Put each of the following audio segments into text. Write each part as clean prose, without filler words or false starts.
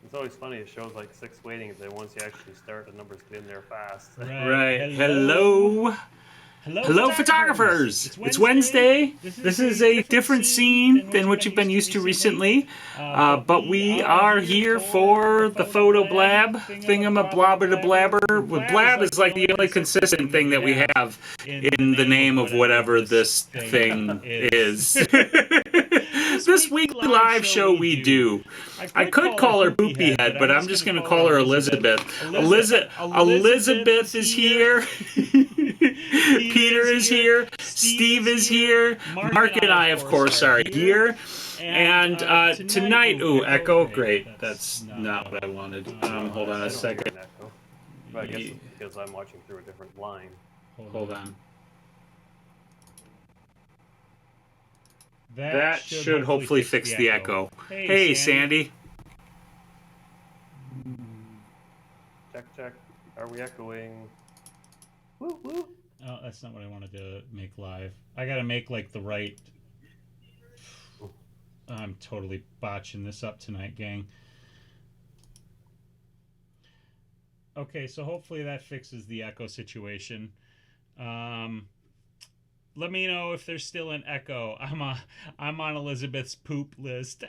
It's always funny. It shows like 6 waiting, and then once you actually start, the numbers get in there fast. Right. Hello. Hello, Hello, photographers! photographers! It's Wednesday. This is a different scene than what you've been used to recently. But we are here for the photo blab thingamablobber blabber. Blab is like the only consistent thing that we have in the name of whatever this thing is. This weekly live show we do. I could call her Poopy Head, but I'm just going to call her Elizabeth. Elizabeth is here. Peter is here. Steve is here. Mark and I, of course, are here. And tonight, ooh, echo, great. That's not what I wanted. Hold on a second. Echo. But I guess it's because I'm watching through a different line. Hold on. That should hopefully fix the echo. Hey, Sandy. Check. Are we echoing? Woo woo. Oh, that's not what I wanted to make live. I gotta make like the right. I'm totally botching this up tonight, gang. Okay, so hopefully that fixes the echo situation. Let me know if there's still an echo. I'm on Elizabeth's poop list.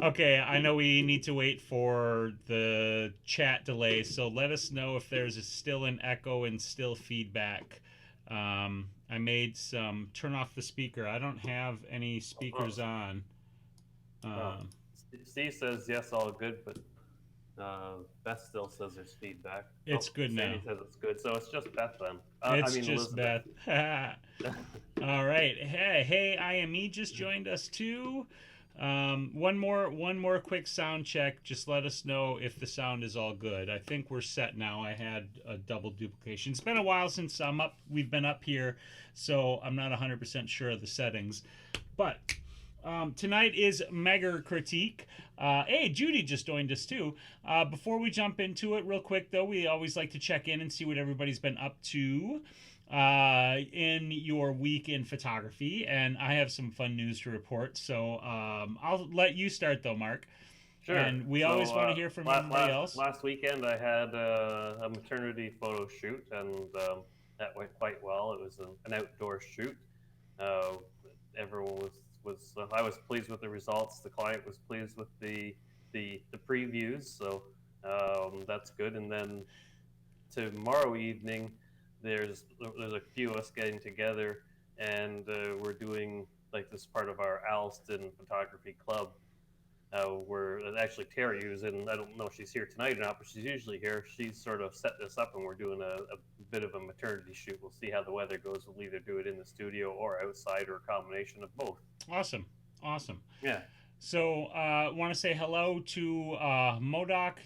Okay, I know we need to wait for the chat delay, so let us know if there's still an echo and still feedback. I made some turn off the speaker. I don't have any speakers on. Steve says yes, all good, but Beth still says there's feedback. It's good now. Sandy says it's good, so it's just Beth then. It's just Elizabeth. Beth. All right. Hey, IME just joined us too. One more quick sound check. Just let us know if the sound is all good. I think we're set now. I had a double duplication. It's been a while since we've been up here, so I'm not 100% sure of the settings. But tonight is Mega Critique. Hey, Judy just joined us too. Before we jump into it, real quick though, we always like to check in and see what everybody's been up to in your week in photography, and I have some fun news to report. So I'll let you start though, Mark. Sure. And we always want to hear from everybody else. Last weekend I had a maternity photo shoot, and that went quite well. It was an outdoor shoot. Everyone was I was pleased with the results. The client was pleased with the previews, so that's good. And then tomorrow evening, there's a few of us getting together, and we're doing like this part of our Alston Photography Club. Where actually Terry, who's in, I don't know if she's here tonight or not, but she's usually here. She's sort of set this up, and we're doing a bit of a maternity shoot. We'll see how the weather goes. We'll either do it in the studio or outside, or a combination of both. Awesome. Yeah. So want to say hello to Modoc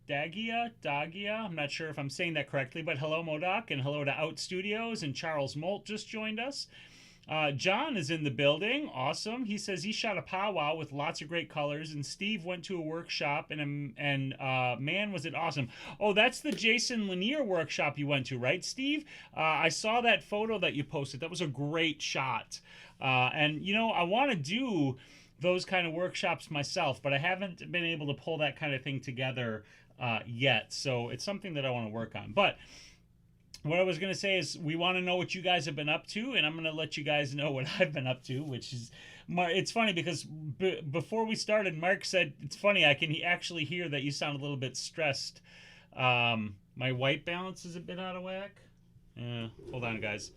Dagia. I'm not sure if I'm saying that correctly, but hello Modoc, and hello to Out Studios, and Charles Molt just joined us. John is in the building. Awesome. He says he shot a powwow with lots of great colors, and Steve went to a workshop, and man, was it awesome. Oh, that's the Jason Lanier workshop you went to, right, Steve? I saw that photo that you posted. That was a great shot. And, I want to do those kind of workshops myself, but I haven't been able to pull that kind of thing together yet. So it's something that I want to work on. But what I was going to say is we want to know what you guys have been up to, and I'm going to let you guys know what I've been up to, which is, it's funny because before we started, Mark said, it's funny, I can actually hear that you sound a little bit stressed. My white balance is a bit out of whack. Hold on, guys.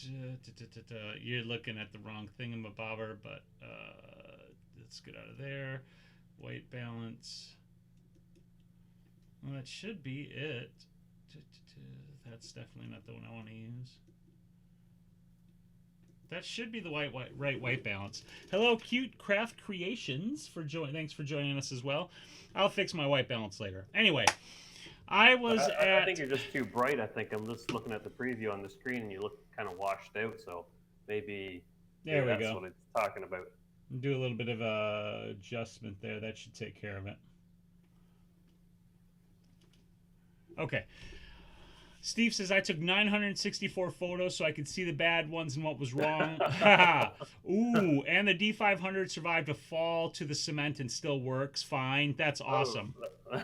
You're looking at the wrong thingamabobber, but let's get out of there. White balance. Well, that should be it. That's definitely not the one I want to use. That should be the right white balance. Hello, Cute Craft Creations, thanks for joining us as well. I'll fix my white balance later. Anyway, I think you're just too bright. I think I'm just looking at the preview on the screen, and you look kind of washed out. So maybe that's what it's talking about. Do a little bit of a adjustment there. That should take care of it. Okay. Steve says, I took 964 photos so I could see the bad ones and what was wrong. Ooh, and the D500 survived a fall to the cement and still works fine. That's awesome. Oh.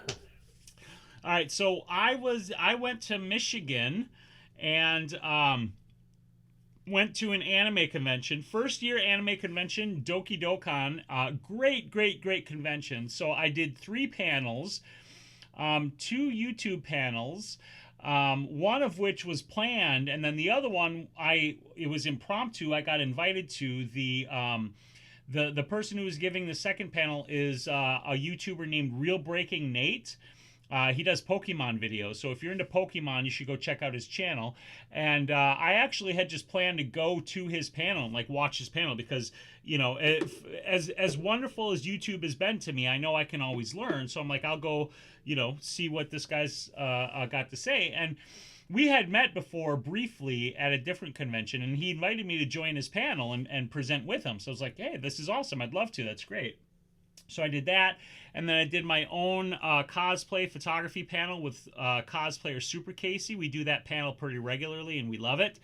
All right, so I went to Michigan and went to an anime convention. First year anime convention, Doki Dokkan. Great convention. So I did 3 panels, 2 YouTube panels, one of which was planned, and then the other one it was impromptu. I got invited to. The person who was giving the second panel is a YouTuber named Real Breaking Nate. He does Pokemon videos, so if you're into Pokemon, you should go check out his channel. And I actually had just planned to go to his panel and like watch his panel because, you know, as wonderful as YouTube has been to me, I know I can always learn. So I'm like, I'll go, you know, see what this guy's got to say. And we had met before briefly at a different convention, and he invited me to join his panel and present with him. So I was like, hey, this is awesome. I'd love to. That's great. So I did that, and then I did my own cosplay photography panel with cosplayer Super Casey. We do that panel pretty regularly, and we love it.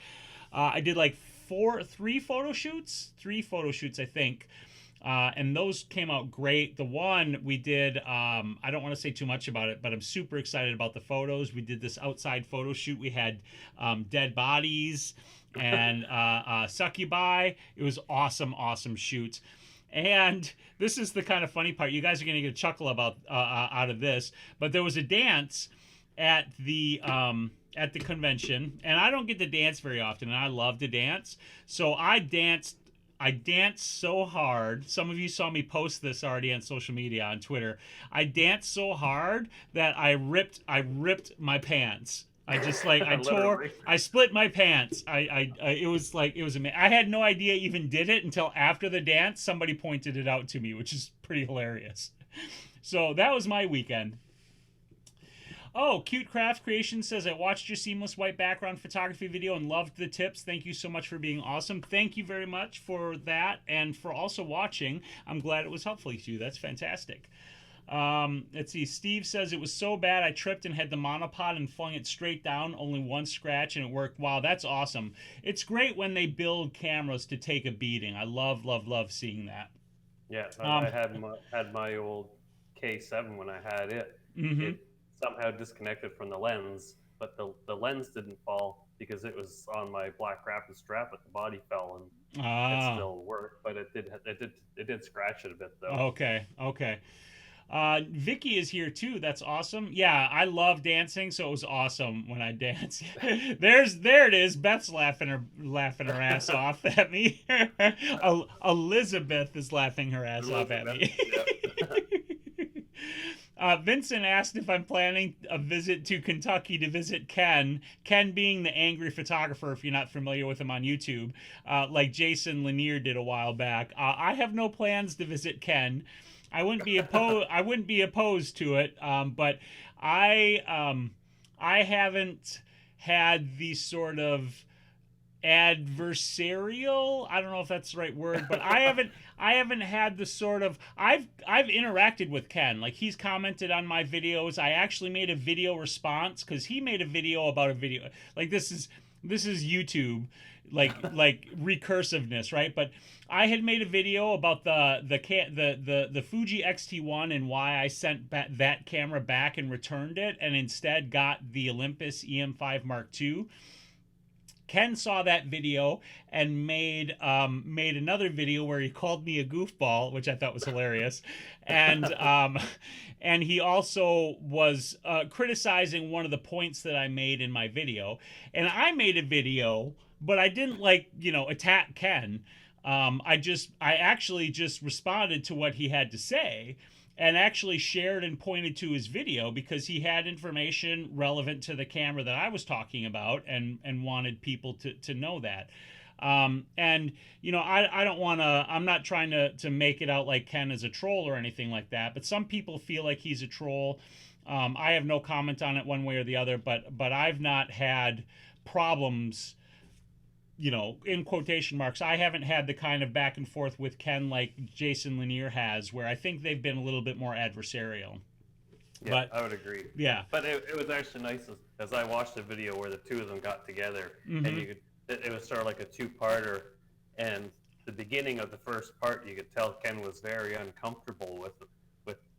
I did like 3 photo shoots, I think, and those came out great. The one we did, I don't want to say too much about it, but I'm super excited about the photos. We did this outside photo shoot. We had dead bodies and succubi. It was awesome shoot. And this is the kind of funny part. You guys are going to get a chuckle about out of this. But there was a dance at the convention, and I don't get to dance very often, and I love to dance. So I danced so hard. Some of you saw me post this already on social media, on Twitter. I danced so hard that I ripped my pants. I just like I split my pants. It was amazing. I had no idea I even did it until after the dance. Somebody pointed it out to me, which is pretty hilarious. So that was my weekend. Oh, Cute Craft Creation says, I watched your seamless white background photography video and loved the tips. Thank you so much for being awesome. Thank you very much for that and for also watching. I'm glad it was helpful to you. That's fantastic. Let's see. Steve says, it was so bad I tripped and had the monopod and flung it straight down. Only one scratch and it worked. Wow, that's awesome. It's great when they build cameras to take a beating. I love seeing that. Yeah, I had my old K7 when I had it. Mm-hmm. It somehow disconnected from the lens, but the lens didn't fall because it was on my black rapid strap, but the body fell and it still worked. But it did scratch it a bit though. Okay. Vicky is here too. That's awesome. Yeah, I love dancing, so it was awesome when I danced. There it is. Beth's laughing her ass off at me. Elizabeth is laughing her ass off at me. Vincent asked if I'm planning a visit to Kentucky to visit Ken. Ken being the angry photographer, if you're not familiar with him on YouTube, like Jason Lanier did a while back. I have no plans to visit Ken. I wouldn't be opposed to it, but I haven't had the sort of adversarial, I don't know if that's the right word, but I haven't had the sort of, I've interacted with Ken. Like, he's commented on my videos. I actually made a video response because he made a video about a video. Like, this is YouTube, like recursiveness, right? But I had made a video about the Fuji X-T1 and why I sent that camera back and returned it, and instead got the Olympus EM5 Mark II. Ken saw that video and made another video where he called me a goofball, which I thought was hilarious, and he also was criticizing one of the points that I made in my video. And I made a video, but I didn't attack Ken. I actually just responded to what he had to say, and actually shared and pointed to his video because he had information relevant to the camera that I was talking about and wanted people to know that. I don't want to, I'm not trying to make it out like Ken is a troll or anything like that, but some people feel like he's a troll. I have no comment on it one way or the other, but I've not had problems, in quotation marks. I haven't had the kind of back and forth with Ken like Jason Lanier has, where I think they've been a little bit more adversarial. Yeah, But I would agree. yeah. But it was actually nice as I watched the video where the two of them got together, and you could it was sort of like a two-parter, and the beginning of the first part you could tell Ken was very uncomfortable with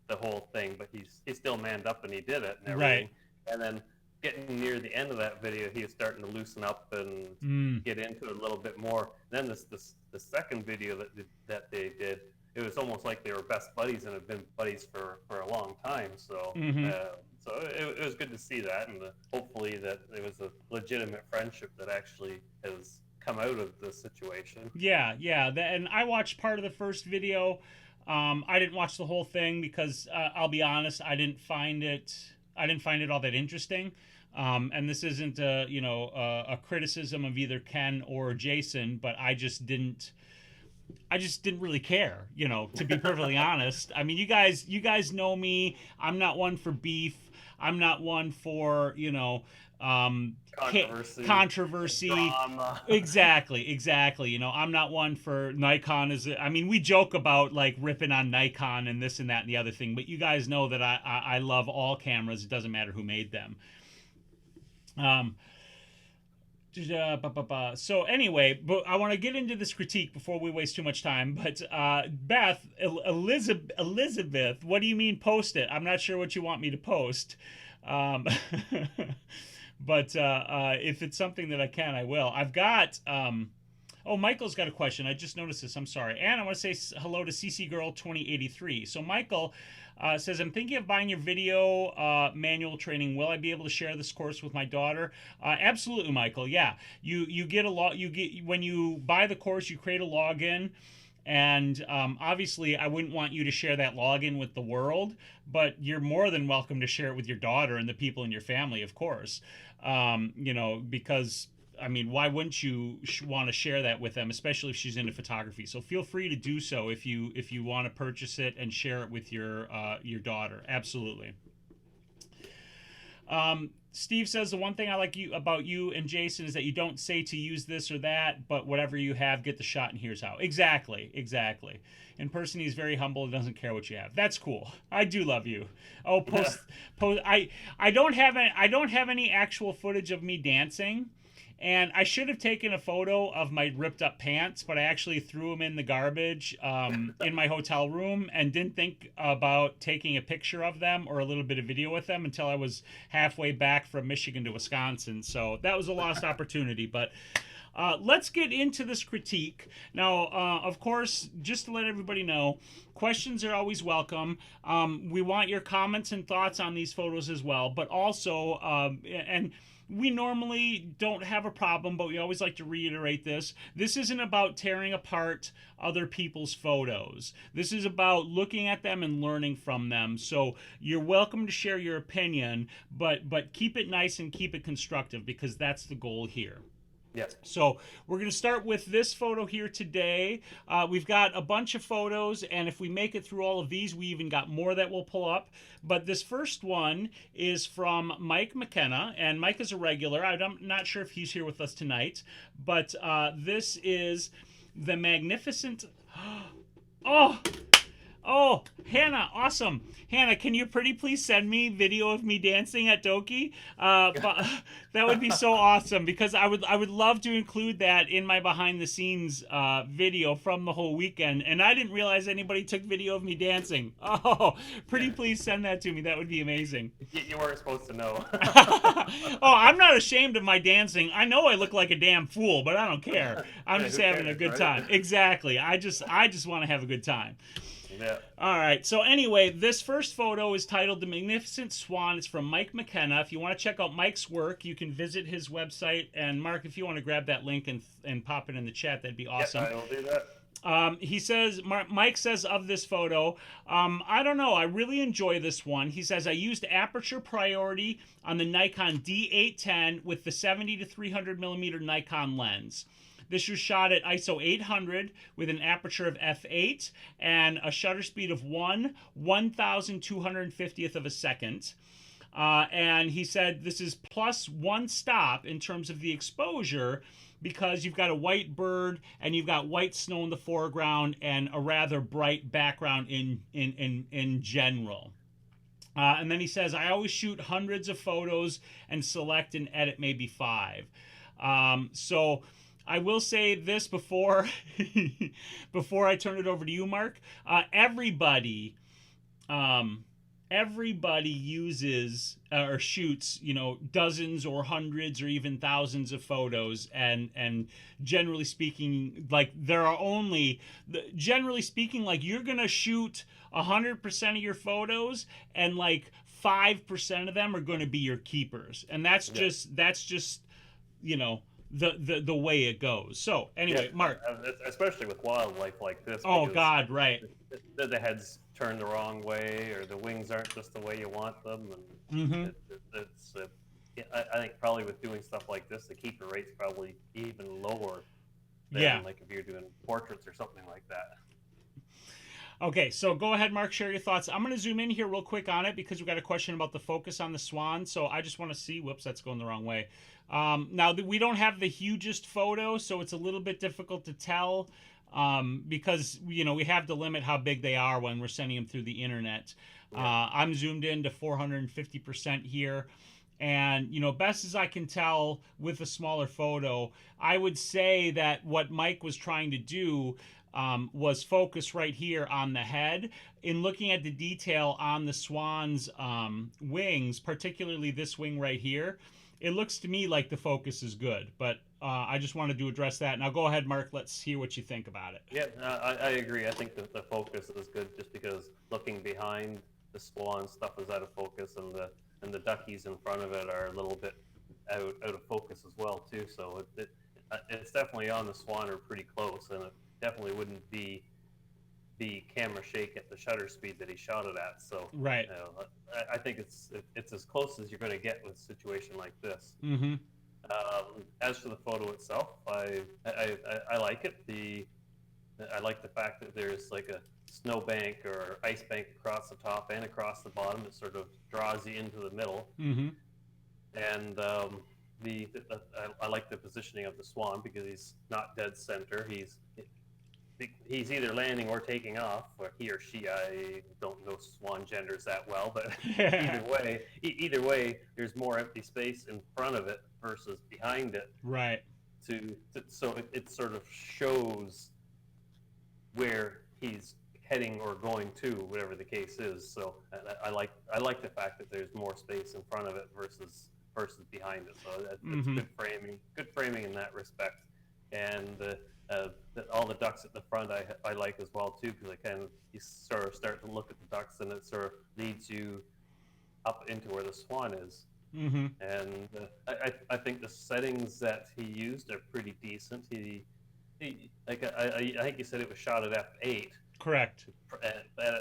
the whole thing, but he still manned up and he did it and everything. Right. And then getting near the end of that video, he was starting to loosen up and get into it a little bit more. And then the second video that they did, it was almost like they were best buddies and have been buddies for a long time. So so it was good to see that, and hopefully that it was a legitimate friendship that actually has come out of the situation. Yeah, yeah. And I watched part of the first video. I didn't watch the whole thing because I'll be honest, I didn't find it all that interesting. And this isn't a criticism of either Ken or Jason, but I just didn't really care, to be perfectly honest. I mean, you guys know me. I'm not one for beef. I'm not one for, controversy. Drama. Exactly. I'm not one for Nikon. We joke about like ripping on Nikon and this and that and the other thing, but you guys know that I love all cameras. It doesn't matter who made them. So anyway, but I want to get into this critique before we waste too much time. But Elizabeth, what do you mean post it? I'm not sure what you want me to post. But if it's something that I can, I will. I've got. Oh, Michael's got a question. I just noticed this. I'm sorry. And I want to say hello to CC Girl 2083. So Michael says, I'm thinking of buying your video manual training. Will I be able to share this course with my daughter? Absolutely, Michael. Yeah. You get when you buy the course, you create a login. And obviously, I wouldn't want you to share that login with the world, but you're more than welcome to share it with your daughter and the people in your family, of course. Because why wouldn't you want to share that with them, especially if she's into photography? So feel free to do so if you want to purchase it and share it with your daughter. Absolutely. Steve says the one thing I like about you and Jason is that you don't say to use this or that, but whatever you have, get the shot and here's how. Exactly. In person, he's very humble and doesn't care what you have. That's cool. I do love you. Oh, post. I don't have any actual footage of me dancing. And I should have taken a photo of my ripped up pants, but I actually threw them in the garbage in my hotel room and didn't think about taking a picture of them or a little bit of video with them until I was halfway back from Michigan to Wisconsin. So that was a lost opportunity. But let's get into this critique. Now, of course, just to let everybody know, questions are always welcome. We want your comments and thoughts on these photos as well, but also, and we normally don't have a problem, but we always like to reiterate this. This isn't about tearing apart other people's photos. This is about looking at them and learning from them. So you're welcome to share your opinion, but keep it nice and keep it constructive, because that's the goal here. Yes. So we're going to start with this photo here today. We've got a bunch of photos, and if we make it through all of these, we even got more that we'll pull up. But this first one is from Mike McKenna, and Mike is a regular. I'm not sure if he's here with us tonight, but this is the magnificent... Oh, Hannah, awesome. Hannah, can you pretty please send me video of me dancing at Doki? That would be so awesome, because I would love to include that in my behind the scenes video from the whole weekend. And I didn't realize anybody took video of me dancing. Oh, pretty please send that to me. That would be amazing. You weren't supposed to know. Oh, I'm not ashamed of my dancing. I know I look like a damn fool, but I don't care. I'm just having a good time. Exactly. I just want to have a good time. Yeah. All right. So anyway, this first photo is titled The Magnificent Swan. It's from Mike McKenna. If you want to check out Mike's work, you can visit his website. And Mark, if you want to grab that link and pop it in the chat, that'd be awesome. Yeah, I will do that. He says, Mike says of this photo, I don't know, I really enjoy this one. He says, I used aperture priority on the Nikon D810 with the 70 to 300 millimeter Nikon lens. This was shot at ISO 800 with an aperture of f8 and a shutter speed of 1/1250th of a second. And he said this is plus one stop in terms of the exposure, because you've got a white bird and you've got white snow in the foreground and a rather bright background in general. And then he says, I always shoot hundreds of photos and select and edit maybe 5. So I will say this before before I turn it over to you, Mark. Um, everybody uses or shoots, dozens or hundreds or even thousands of photos, and generally speaking, like there are only generally speaking, like you're gonna shoot 100% of your photos, and like 5% of them are going to be your keepers, and that's just the way it goes. So anyway, Mark. especially with wildlife like this. Oh God, right. The head's turned the wrong way, or the wings aren't just the way you want them, and Mm-hmm. it's. I think probably with doing stuff like this, the keeper rate's probably even lower than Yeah. like if you're doing portraits or something like that. Okay, so go ahead, Mark, share your thoughts. I'm going to zoom in here real quick on it because we've got a question about the focus on the swan. So I just want to see. Whoops, that's going the wrong way. Now, we don't have the hugest photo, so it's a little bit difficult to tell because, we have to limit how big they are when we're sending them through the internet. I'm zoomed in to 450% here. And, best as I can tell with a smaller photo, I would say that what Mike was trying to do was focus right here on the head. In looking at the detail on the swan's wings, particularly this wing right here, it looks to me like the focus is good. But I just wanted to address that. Now go ahead, Mark. Let's hear what you think about it. Yeah, I agree. I think that the focus is good just because looking behind the swan, stuff is out of focus, and the duckies in front of it are a little bit out of focus as well too. So it's definitely on the swan or pretty close, and it definitely wouldn't be the camera shake at the shutter speed that he shot it at. So Right. I think it's as close as you're going to get with a situation like this. Mm-hmm. As for the photo itself, I like it. I like the fact that there's like a snowbank or ice bank across the top and across the bottom. It sort of draws you into the middle. Mm-hmm. And I like the positioning of the swan because he's not dead center. He's either landing or taking off, or he or she. I don't know swan genders that well, but either way, there's more empty space in front of it versus behind it. Right. So it sort of shows where he's heading or going to, whatever the case is. So I like the fact that there's more space in front of it versus behind it. So that's good framing in that respect. And all the ducks at the front I like as well too, because you sort of start to look at the ducks and it sort of leads you up into where the swan is. Mm-hmm. And I think the settings that he used are pretty decent. He like I think you said it was shot at f8. Correct.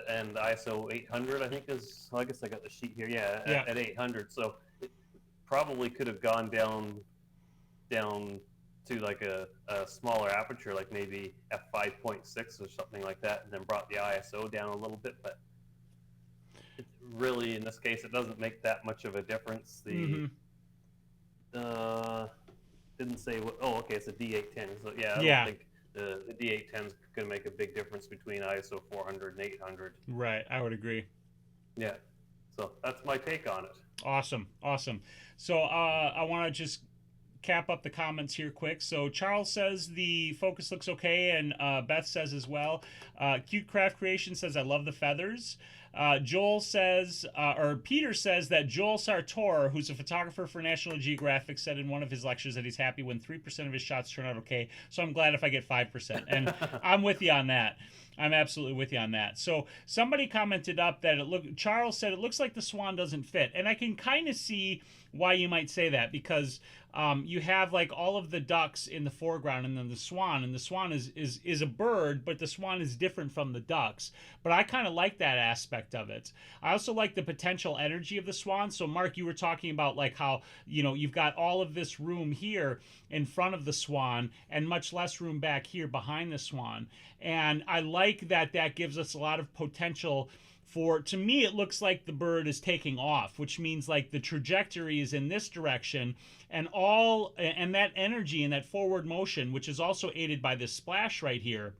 And ISO 800 I think is. Well, I guess I got the sheet here. Yeah. At 800. So it probably could have gone down to like a smaller aperture, like maybe f5.6 or something like that, and then brought the ISO down a little bit. But really, in this case, it doesn't make that much of a difference. Didn't say what. Oh, okay, it's a D810. So yeah, I don't think the D810 is going to make a big difference between ISO 400 and 800. Right, I would agree. Yeah, so that's my take on it. Awesome. So I want to just cap up the comments here quick. So Charles says the focus looks okay, and Beth says as well. Cute Craft Creation says, I love the feathers. Joel says, or Peter says that Joel Sartor, who's a photographer for National Geographic, said in one of his lectures that he's happy when 3% of his shots turn out okay. So I'm glad if I get 5%. And I'm with you on that. I'm absolutely with you on that. So somebody commented up that Charles said it looks like the swan doesn't fit. And I can kind of see why you might say that, because you have like all of the ducks in the foreground and then the swan, and the swan is a bird, but the swan is different from the ducks. But I kind of like that aspect of it. I also like the potential energy of the swan. So Mark, you were talking about like how, you've got all of this room here in front of the swan and much less room back here behind the swan. And I like that gives us a lot of potential to me, it looks like the bird is taking off, which means like the trajectory is in this direction, and that energy and that forward motion, which is also aided by this splash right here,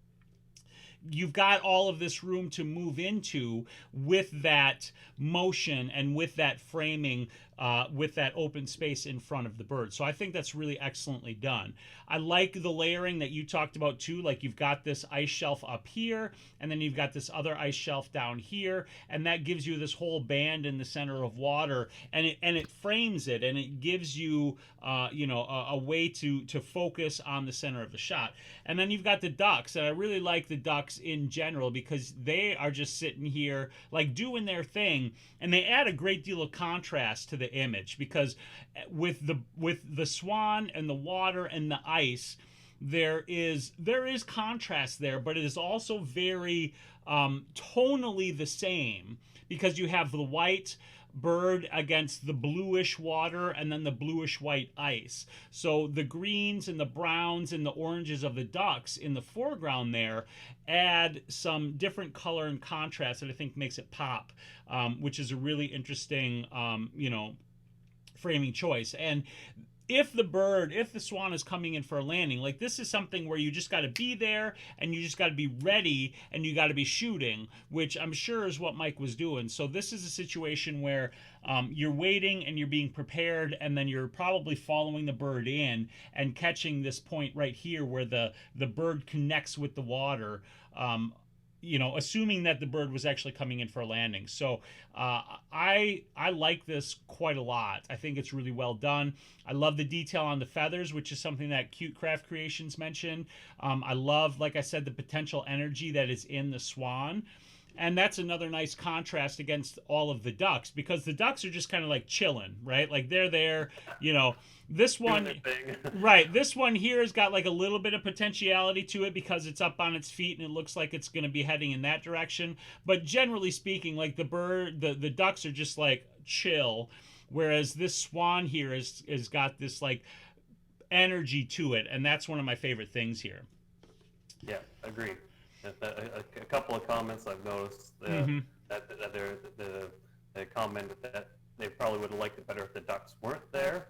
you've got all of this room to move into with that motion and with that framing, with that open space in front of the bird. So I think that's really excellently done. I like the layering that you talked about too. Like you've got this ice shelf up here, and then you've got this other ice shelf down here, and that gives you this whole band in the center of water, and it frames it, and it gives you a way to focus on the center of the shot. And then you've got the ducks, and I really like the ducks in general because they are just sitting here like doing their thing, and they add a great deal of contrast to the image because with the swan and the water and the ice, there is contrast there, but it is also very tonally the same because you have the white bird against the bluish water and then the bluish white ice. So the greens and the browns and the oranges of the ducks in the foreground there add some different color and contrast that I think makes it pop, which is a really interesting framing choice. And if the swan is coming in for a landing, like this is something where you just got to be there and you just got to be ready and you got to be shooting, which I'm sure is what Mike was doing. So this is a situation where you're waiting and you're being prepared, and then you're probably following the bird in and catching this point right here where the bird connects with the water, assuming that the bird was actually coming in for a landing. So I like this quite a lot. I think it's really well done. I love the detail on the feathers, which is something that Cute Craft Creations mentioned. I love, like I said, the potential energy that is in the swan. And that's another nice contrast against all of the ducks, because the ducks are just kind of like chilling, right? Like they're there, this one, right, this one here has got like a little bit of potentiality to it because it's up on its feet and it looks like it's going to be heading in that direction. But generally speaking, like the ducks are just like chill, whereas this swan here has got this like energy to it, and that's one of my favorite things here. Yeah, agreed. A couple of comments I've noticed that they commented that they probably would have liked it better if the ducks weren't there.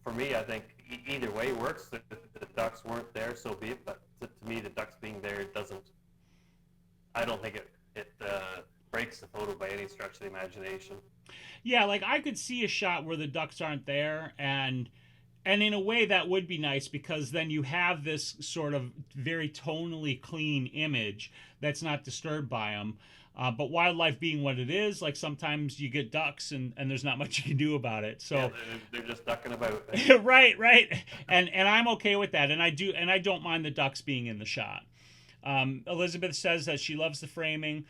For me, I think either way works. If the ducks weren't there, so be it. But to me, the ducks being there I don't think it breaks the photo by any stretch of the imagination. Yeah, like I could see a shot where the ducks aren't there, and in a way that would be nice because then you have this sort of very tonally clean image that's not disturbed by them. But wildlife being what it is, like sometimes you get ducks and there's not much you can do about it. So yeah, they're just ducking about. right. And I'm okay with that. And I don't mind the ducks being in the shot. Elizabeth says that she loves the framing.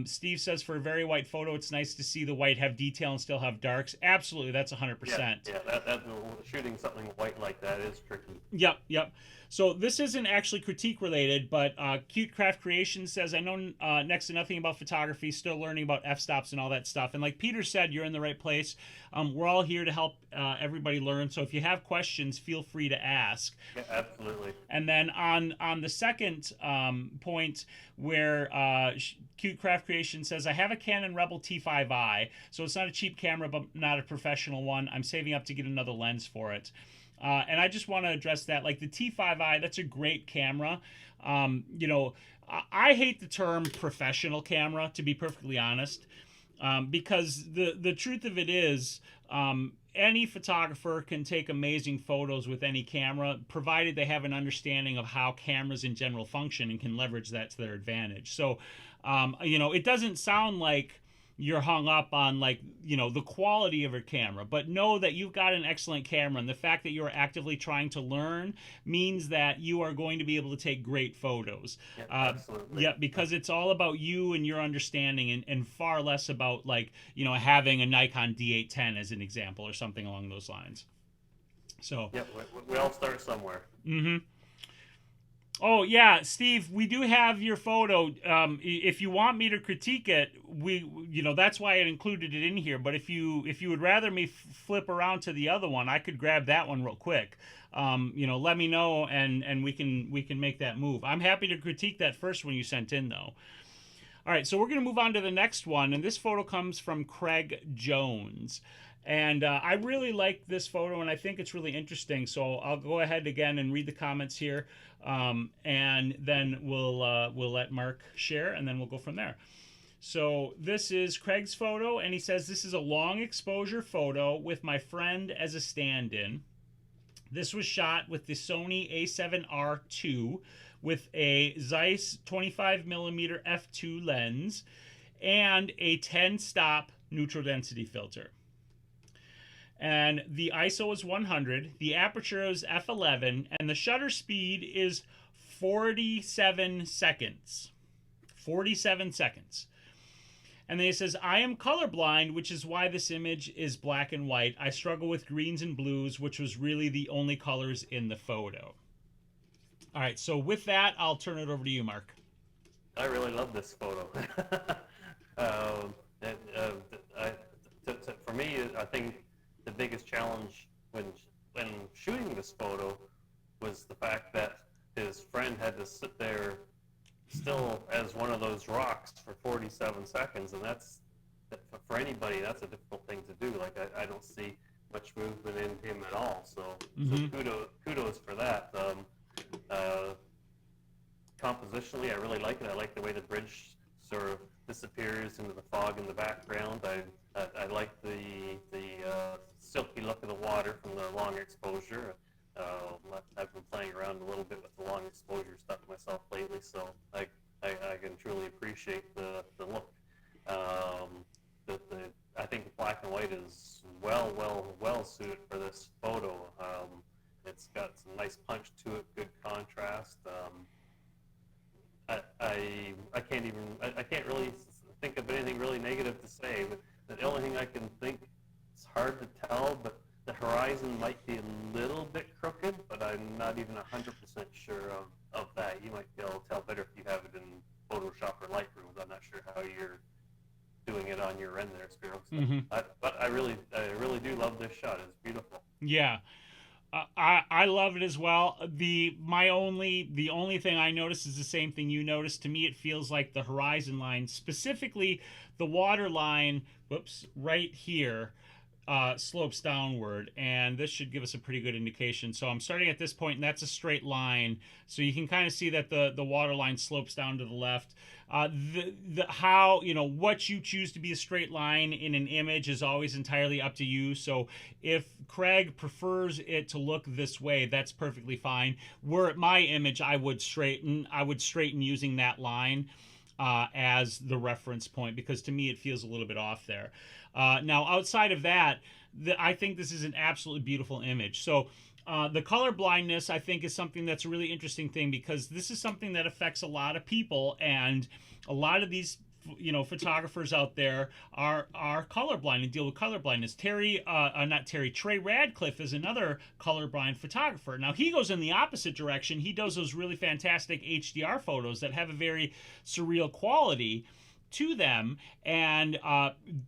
Steve says for a very white photo, it's nice to see the white have detail and still have darks. Absolutely, that's 100%. Yeah, that shooting something white like that is tricky. Yep. So this isn't actually critique related, but Cute Craft Creations says, I know next to nothing about photography, still learning about f-stops and all that stuff. And like Peter said, you're in the right place. We're all here to help everybody learn. So if you have questions, feel free to ask. Yeah, absolutely. And then on the second point where Cute Craft Creation says, I have a Canon Rebel T5i, so it's not a cheap camera, but not a professional one. I'm saving up to get another lens for it. And I just want to address that. Like the T5i, that's a great camera. I hate the term professional camera, to be perfectly honest, because the truth of it is any photographer can take amazing photos with any camera, provided they have an understanding of how cameras in general function and can leverage that to their advantage. So, it doesn't sound like you're hung up on the quality of your camera, but know that you've got an excellent camera, and the fact that you're actively trying to learn means that you are going to be able to take great photos. Yeah, absolutely. Yeah, because it's all about you and your understanding, and far less about having a Nikon D810 as an example or something along those lines. So yeah, we all start somewhere. Oh yeah, Steve, we do have your photo. If you want me to critique it, that's why I included it in here. But if you would rather me flip around to the other one, I could grab that one real quick. Let me know and we can make that move. I'm happy to critique that first one you sent in though. All right, so we're going to move on to the next one, and this photo comes from Craig Jones. And I really like this photo, and I think it's really interesting. So I'll go ahead again and read the comments here, and then we'll let Mark share, and then we'll go from there. So this is Craig's photo, and he says, this is a long exposure photo with my friend as a stand-in. This was shot with the Sony a7R II with a Zeiss 25mm f2 lens and a 10-stop neutral density filter. And the ISO is 100, the aperture is f11, and the shutter speed is 47 seconds. 47 seconds. And then he says, I am colorblind, which is why this image is black and white. I struggle with greens and blues, which was really the only colors in the photo. All right, so with that, I'll turn it over to you, Mark. I really love this photo. For me, I think the biggest challenge when shooting this photo was the fact that his friend had to sit there still as one of those rocks for 47 seconds, and that's, for anybody, that's a difficult thing to do. Like, I don't see much movement in him at all, so kudos for that. Compositionally, I really like it. I like the way the bridge sort of disappears into the fog in the background. I like the silky look of the water from the long exposure. I've been playing around a little bit with the long exposure stuff myself lately, so I can truly appreciate the look. I think the black and white is well suited for this photo. It's got some nice punch to it, good contrast. I can't really think of anything really negative to say. The only thing I can think, it's hard to tell, but the horizon might be a little bit crooked, but I'm not even 100% sure of that. You might be able to tell better if you have it in Photoshop or Lightroom. I'm not sure how you're doing it on your end there, Spyros. But I really do love this shot. It's beautiful. Yeah. I love it as well. The only thing I noticed is the same thing you noticed. To me, it feels like the horizon line, specifically the water line, right here, slopes downward, and this should give us a pretty good indication. So I'm starting at this point, and that's a straight line. So you can kind of see that the water line slopes down to the left. How, what you choose to be a straight line in an image is always entirely up to you. So if Craig prefers it to look this way, that's perfectly fine. Were it my image, I would straighten using that line as the reference point, because to me it feels a little bit off there. Now, outside of that, I think this is an absolutely beautiful image. So the color blindness, I think, is something that's a really interesting thing, because this is something that affects a lot of people, and a lot of these photographers out there are colorblind and deal with color blindness. Trey Radcliffe is another colorblind photographer. Now, he goes in the opposite direction. He does those really fantastic HDR photos that have a very surreal quality to them, and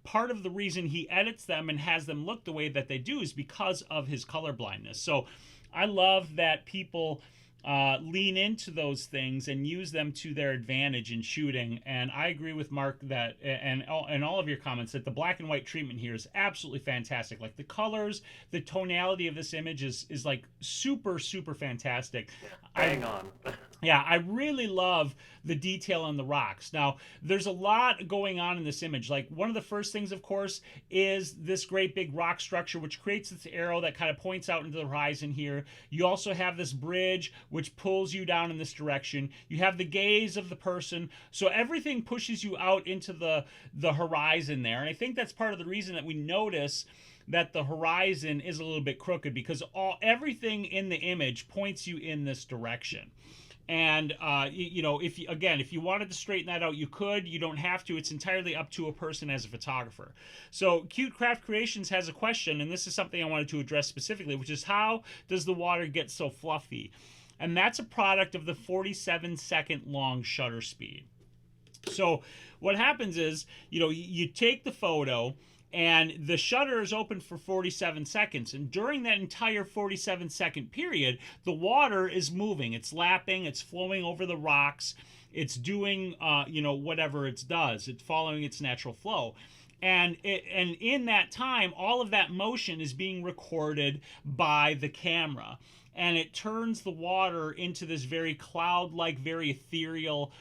part of the reason he edits them and has them look the way that they do is because of his color blindness. So I love that people lean into those things and use them to their advantage in shooting. And I agree with Mark that, and all of your comments, that the black and white treatment here is absolutely fantastic. Like, the colors, the tonality of this image is like super fantastic. Bang on. Yeah, I really love the detail on the rocks. Now, there's a lot going on in this image. Like, one of the first things, of course, is this great big rock structure, which creates this arrow that kind of points out into the horizon here. You also have this bridge, which pulls you down in this direction. You have the gaze of the person. So everything pushes you out into the horizon there. And I think that's part of the reason that we notice that the horizon is a little bit crooked, because everything in the image points you in this direction. And if you wanted to straighten that out, you could. You don't have to. It's entirely up to a person as a photographer. So Cute Craft Creations has a question, and this is something I wanted to address specifically, which is, how does the water get so fluffy? And that's a product of the 47-second long shutter speed. So what happens is, you take the photo, and the shutter is open for 47 seconds. And during that entire 47-second period, the water is moving. It's lapping. It's flowing over the rocks. It's doing, whatever it does. It's following its natural flow. and in that time, all of that motion is being recorded by the camera, and it turns the water into this very cloud-like, very ethereal,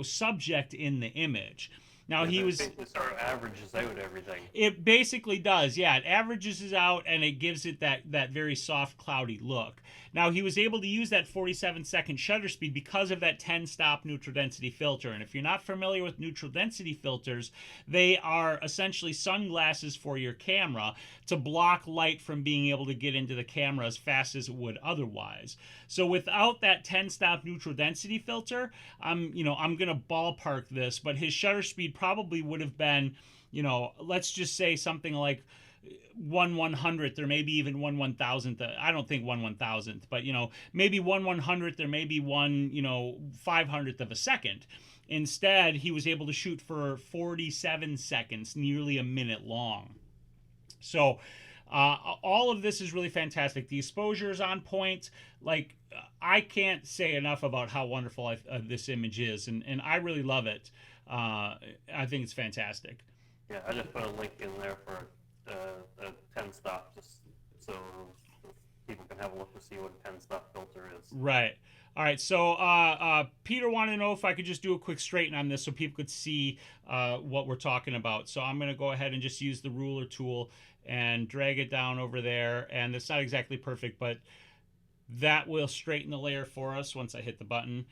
subject in the image. Now he was. It sort of averages out everything. It basically does, yeah. It averages it out, and it gives it that very soft, cloudy look. Now, he was able to use that 47-second shutter speed because of that 10-stop neutral density filter. And if you're not familiar with neutral density filters, they are essentially sunglasses for your camera to block light from being able to get into the camera as fast as it would otherwise. So without that 10-stop neutral density filter, I'm going to ballpark this, but his shutter speed probably would have been, let's just say something like 1/100th or maybe even 1/1000th. I don't think 1/1000th, but maybe 1/100th or maybe 1/500th of a second. Instead, he was able to shoot for 47 seconds, nearly a minute long. So all of this is really fantastic. The exposure is on point. Like, I can't say enough about how wonderful this image is, and I really love it. I think it's fantastic. Yeah, I just put a link in there for a 10-stop, just so people can have a look to see what a 10-stop filter is. Right. All right. So Peter wanted to know if I could just do a quick straighten on this so people could see what we're talking about. So I'm going to go ahead and just use the ruler tool and drag it down over there. And it's not exactly perfect, but that will straighten the layer for us once I hit the button.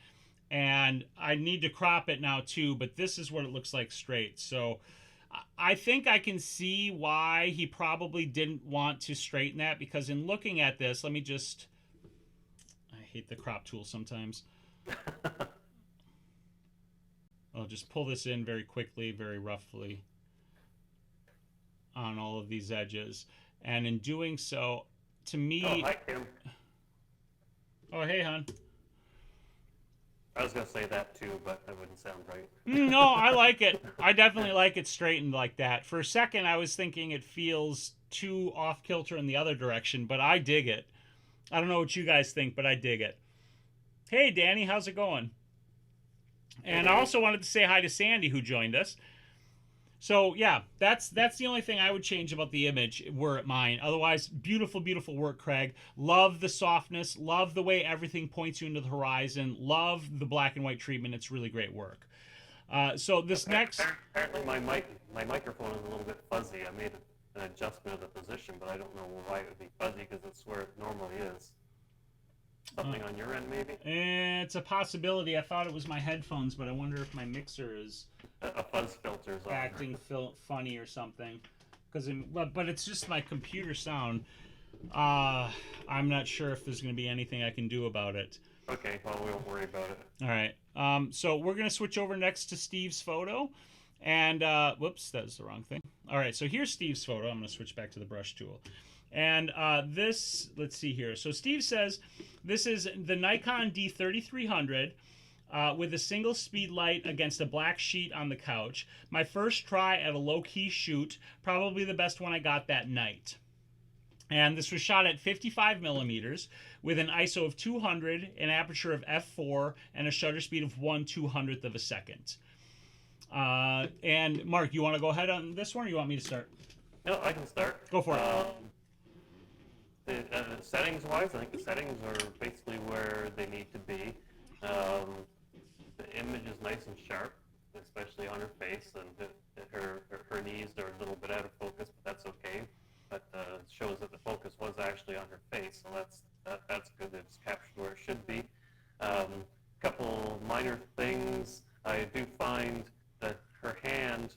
And I need to crop it now too, but this is what it looks like straight. So I think I can see why he probably didn't want to straighten that, because in looking at this, let me just... I hate the crop tool sometimes. I'll just pull this in very quickly, very roughly on all of these edges. And in doing so, to me... Oh, hi, Kim. Oh, hey, hon. I was going to say that too, but that wouldn't sound right. No, I like it. I definitely like it straightened like that. For a second, I was thinking it feels too off-kilter in the other direction, but I dig it. I don't know what you guys think, but I dig it. Hey, Danny, how's it going? And I also wanted to say hi to Sandy, who joined us. So, yeah, that's the only thing I would change about the image were it mine. Otherwise, beautiful, beautiful work, Craig. Love the softness. Love the way everything points you into the horizon. Love the black and white treatment. It's really great work. So this next... Apparently my microphone is a little bit fuzzy. I made an adjustment of the position, but I don't know why it would be fuzzy, because it's where it normally is. Something on your end, maybe? It's a possibility. I thought it was my headphones, but I wonder if my mixer is... A fuzz filter's on. Acting funny or something. But it's just my computer sound. I'm not sure if there's going to be anything I can do about it. Okay, well, we won't worry about it. All right. So we're going to switch over next to Steve's photo. And, whoops, that was the wrong thing. All right, so here's Steve's photo. I'm going to switch back to the brush tool. And this, let's see here. So Steve says this is the Nikon D3300 with a single speed light against a black sheet on the couch. My first try at a low-key shoot, probably the best one I got that night. And this was shot at 55 millimeters with an ISO of 200, an aperture of f4, and a shutter speed of 1/200th of a second. And Mark, you want to go ahead on this one, or you want me to start? No, I can start. Go for it. Settings-wise, I think the settings are basically where they need to be. The image is nice and sharp, especially on her face, and her knees are a little bit out of focus, but that's okay. But it shows that the focus was actually on her face, so that's good. It's captured where it should be. Couple minor things. I do find that her hand,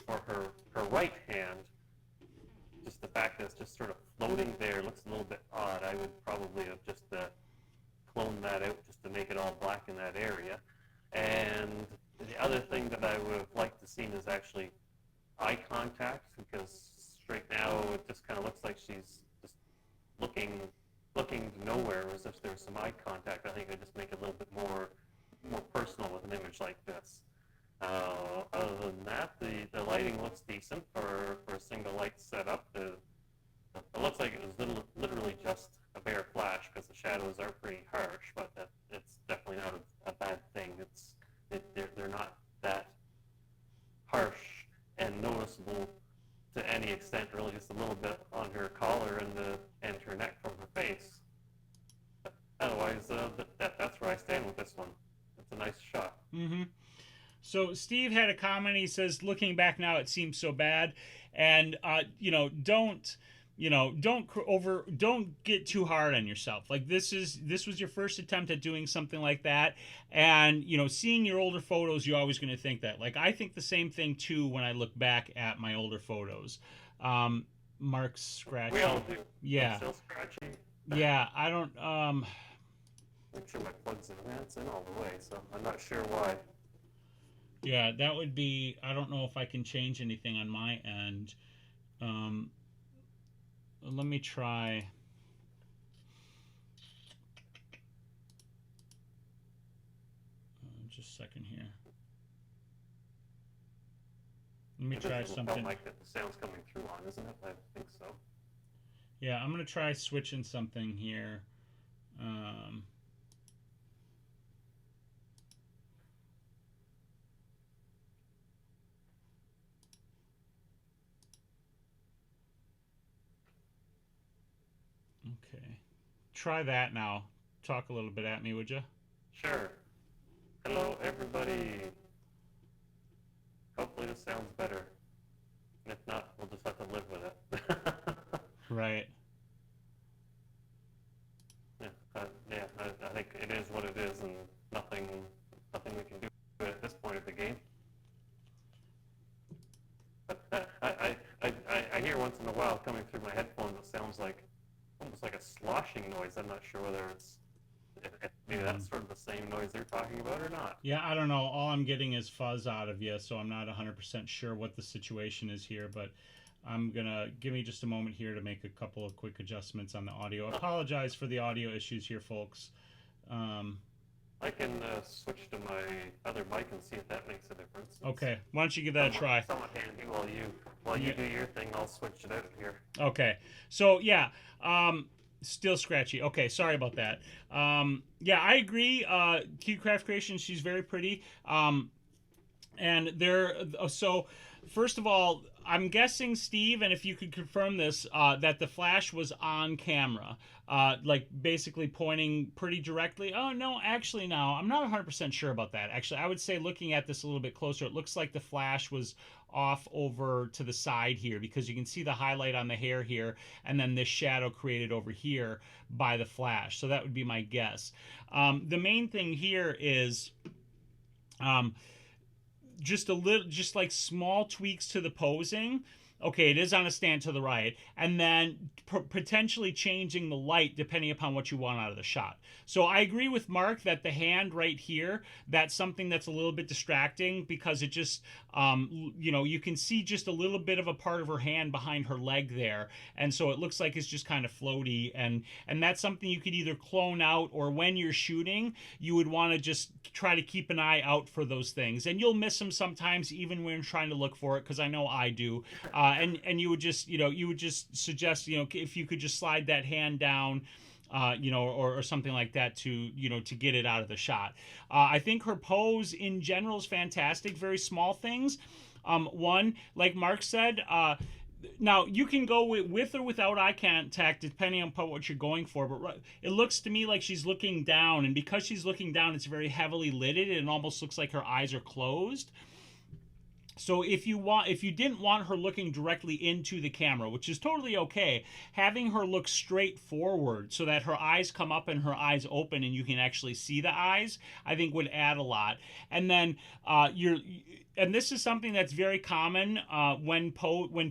for her right hand, just the fact that it's just sort of floating there looks a little bit odd. I would probably have just cloned that out just to make it all black in that area. And the other thing that I would have liked to see is actually eye contact, because straight now it just kind of looks like she's just looking to nowhere, as if there's some eye contact. I think it would just make it a little bit more personal with an image like this. Other than that, the lighting looks decent for a single light setup. It looks like it was literally just a bare flash, because the shadows are pretty harsh, but it's definitely not a bad thing. They're not that this one. It's a nice shot. Mm-hmm. So Steve had a comment. He says, looking back now, it seems so bad. And, don't don't get too hard on yourself. Like this was your first attempt at doing something like that. And, seeing your older photos, you're always going to think that. Like, I think the same thing too when I look back at my older photos. Mark's scratching. We all do. Yeah. I'm still scratching. Yeah, I don't, Make sure my plug's in. It's in all the way, so I'm not sure why. yeah, that would be, I don't know if I can change anything on my end. Let me try. Just a second here. Let me try something. Like that the sound's coming through on, isn't it? I think so. Yeah, I'm gonna try switching something here. Okay, try that now. Talk a little bit at me, would you? Sure. Hello, everybody. Hopefully this sounds better. If not, we'll just have to live with it. Right. Yeah, I think it is what it is, and nothing we can do at this point of the game. But I hear once in a while coming through my headphones, it sounds like almost like a sloshing noise. I'm not sure whether it's if maybe that's sort of the same noise they're talking about or not. Yeah, I don't know. All I'm getting is fuzz out of you, so I'm not 100% sure what the situation is here, but I'm gonna give me just a moment here to make a couple of quick adjustments on the audio. I apologize for the audio issues here, folks. I can switch to my other mic and see if that makes a difference. Okay, why don't you give that a try? Somewhat handy while you do your thing. I'll switch it out here. Okay, so yeah, still scratchy. Okay, sorry about that. Yeah, I agree. Cute Craft Creation, she's very pretty. And so first of all, I'm guessing, Steve, and if you could confirm this, that the flash was on camera, like basically pointing pretty directly. Oh, no, actually, no, I'm not 100% sure about that. Actually, I would say looking at this a little bit closer, it looks like the flash was off over to the side here because you can see the highlight on the hair here and then this shadow created over here by the flash. So that would be my guess. The main thing here is just like small tweaks to the posing. Okay, it is on a stand to the right, and then potentially changing the light depending upon what you want out of the shot. So I agree with Mark that the hand right here, that's something that's a little bit distracting because it just, you can see just a little bit of a part of her hand behind her leg there, and so it looks like it's just kind of floaty, and that's something you could either clone out, or when you're shooting, you would want to just try to keep an eye out for those things, and you'll miss them sometimes even when trying to look for it, because I know I do. And you would just, suggest, if you could just slide that hand down, or something like that to get it out of the shot. I think her pose in general is fantastic. Very small things. One, like Mark said, now you can go with or without eye contact depending on what you're going for, but it looks to me like she's looking down, and because she's looking down, it's very heavily lidded, and it almost looks like her eyes are closed. So if you didn't want her looking directly into the camera, which is totally okay, having her look straight forward so that her eyes come up and her eyes open and you can actually see the eyes, I think would add a lot. And then and this is something that's very common when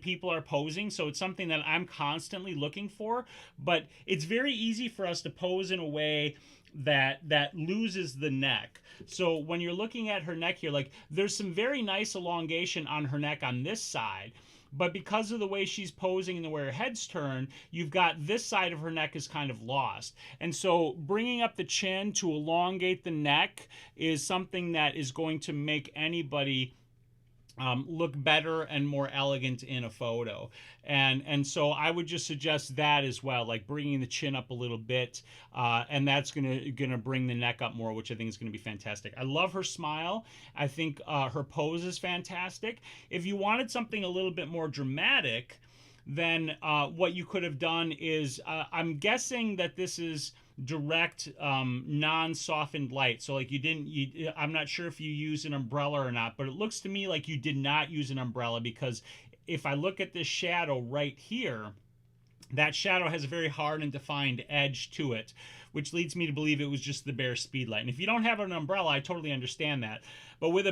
people are posing, so it's something that I'm constantly looking for, but it's very easy for us to pose in a way that loses the neck. So when you're looking at her neck here, like there's some very nice elongation on her neck on this side, but because of the way she's posing and the way her head's turned, you've got this side of her neck is kind of lost. And so bringing up the chin to elongate the neck is something that is going to make anybody look better and more elegant in a photo, and so I would just suggest that as well, like bringing the chin up a little bit, and that's gonna bring the neck up more, which I think is gonna be fantastic. I love her smile. I think her pose is fantastic. If you wanted something a little bit more dramatic, then what you could have done is I'm guessing that this is direct non-softened light. So like I'm not sure if you use an umbrella or not, but it looks to me like you did not use an umbrella, because if I look at this shadow right here, that shadow has a very hard and defined edge to it, which leads me to believe it was just the bare speed light. And if you don't have an umbrella, I totally understand that. But with a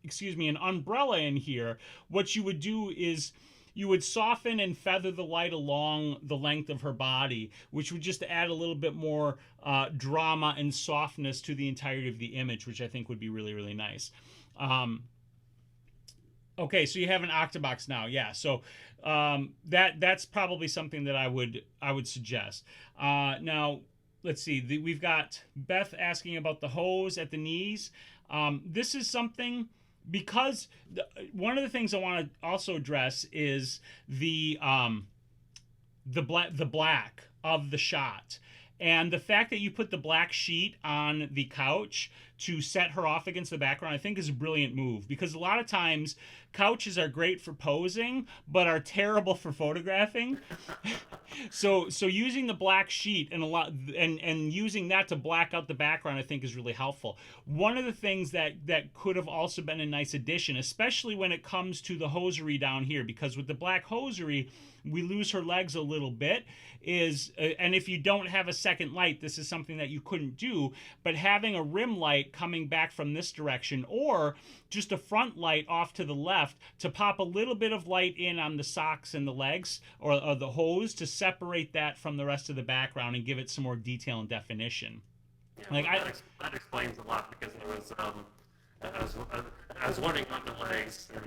an umbrella in here, what you would do is you would soften and feather the light along the length of her body, which would just add a little bit more drama and softness to the entirety of the image, which I think would be really, really nice. Okay, so you have an octabox now, yeah. So that's probably something that I would suggest. Now, let's see. We've got Beth asking about the hose at the knees. This is something, because one of the things I want to also address is the black of the shot. And the fact that you put the black sheet on the couch to set her off against the background, I think is a brilliant move, because a lot of times couches are great for posing but are terrible for photographing. so using the black sheet and using that to black out the background, I think is really helpful. One of the things that could have also been a nice addition, especially when it comes to the hosiery down here, because with the black hosiery we lose her legs a little bit, and if you don't have a second light, this is something that you couldn't do, but having a rim light coming back from this direction, or just a front light off to the left to pop a little bit of light in on the socks and the legs, or the hose, to separate that from the rest of the background and give it some more detail and definition. Yeah, that explains a lot, because there was I was wondering about the legs, and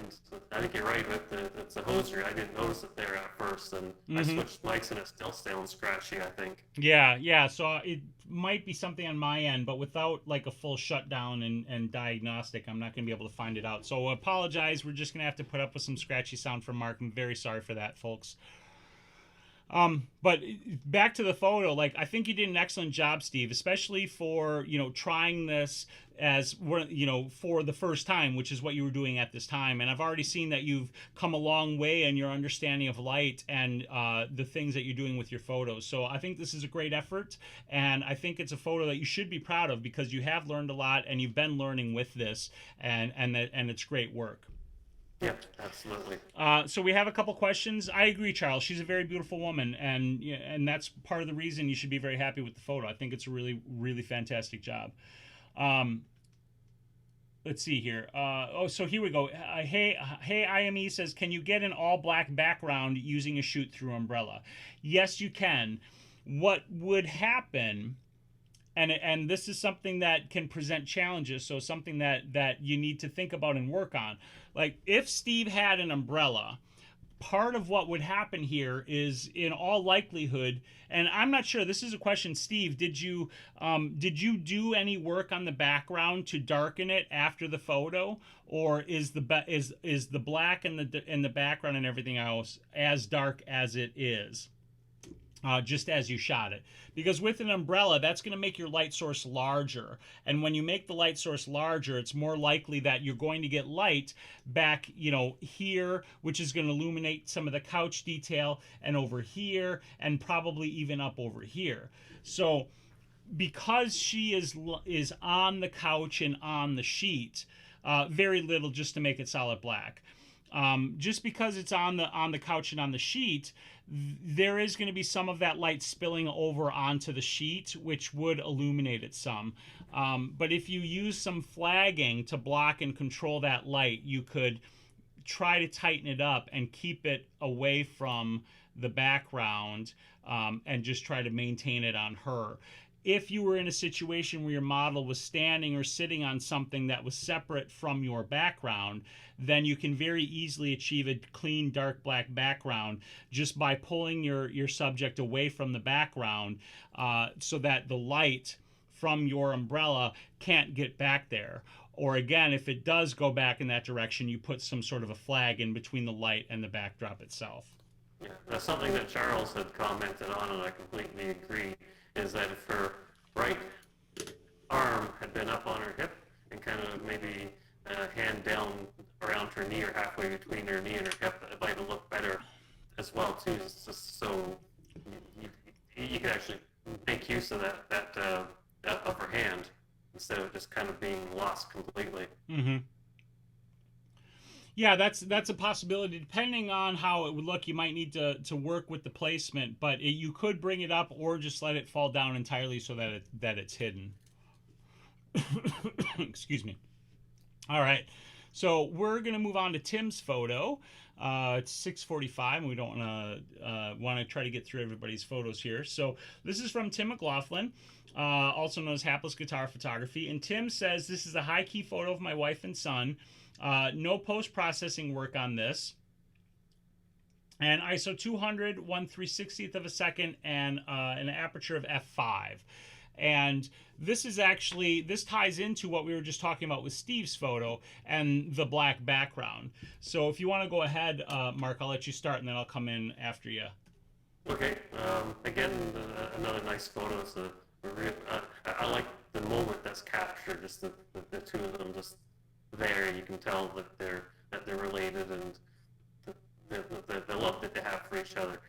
I think you're right with the hosiery. I didn't notice it there at first, and I switched mics and it still sounds scratchy, I think. Yeah. So it might be something on my end, but without like a full shutdown and diagnostic, I'm not going to be able to find it out. So apologize. We're just going to have to put up with some scratchy sound from Mark. I'm very sorry for that, folks. But back to the photo, like, I think you did an excellent job, Steve, especially for, trying this as, for the first time, which is what you were doing at this time. And I've already seen that you've come a long way in your understanding of light and the things that you're doing with your photos. So I think this is a great effort, and I think it's a photo that you should be proud of, because you have learned a lot and you've been learning with this, and it's great work. Yep, absolutely. So we have a couple questions. I agree, Charles. She's a very beautiful woman, and that's part of the reason you should be very happy with the photo. I think it's a really, really fantastic job. Let's see here. So here we go. Hey, IME says, can you get an all-black background using a shoot-through umbrella? Yes, you can. What would happen... And this is something that can present challenges, so something that you need to think about and work on. Like, if Steve had an umbrella, part of what would happen here is, in all likelihood, and I'm not sure, this is a question, Steve, did you do any work on the background to darken it after the photo, or is the black and the background and everything else as dark as it is? Just as you shot it. Because with an umbrella, that's going to make your light source larger. And when you make the light source larger, it's more likely that you're going to get light back, here, which is going to illuminate some of the couch detail, and over here, and probably even up over here. So because she is on the couch and on the sheet, very little just to make it solid black. Just because it's on the couch and on the sheet, there is going to be some of that light spilling over onto the sheet, which would illuminate it some. But if you use some flagging to block and control that light, you could try to tighten it up and keep it away from the background, and just try to maintain it on her. If you were in a situation where your model was standing or sitting on something that was separate from your background, then you can very easily achieve a clean, dark black background just by pulling your subject away from the background, so that the light from your umbrella can't get back there. Or again, if it does go back in that direction, you put some sort of a flag in between the light and the backdrop itself. Yeah, that's something that Charles had commented on, and I completely agree, is that if her right arm had been up on her hip and kind of maybe hand down around her knee or halfway between her knee and her hip, it might have looked better as well too. So of her hand instead of just kind of being lost completely. Mm-hmm. Yeah, that's a possibility. Depending on how it would look, you might need to work with the placement, but you could bring it up or just let it fall down entirely so that it's hidden. Excuse me. All right, so we're gonna move on to Tim's photo. It's 6:45, and we don't want to try to get through everybody's photos here. So this is from Tim McLaughlin, also known as Hapless Guitar Photography. And Tim says, this is a high-key photo of my wife and son. No post-processing work on this. And ISO 200, 1/360th of a second, and an aperture of f5. And this ties into what we were just talking about with Steve's photo and the black background. So if you want to go ahead, Mark, I'll let you start, and then I'll come in after you. Okay. Again, another nice photo. I like the moment that's captured. Just the two of them just there. You can tell that they're related, and the love that they have for each other.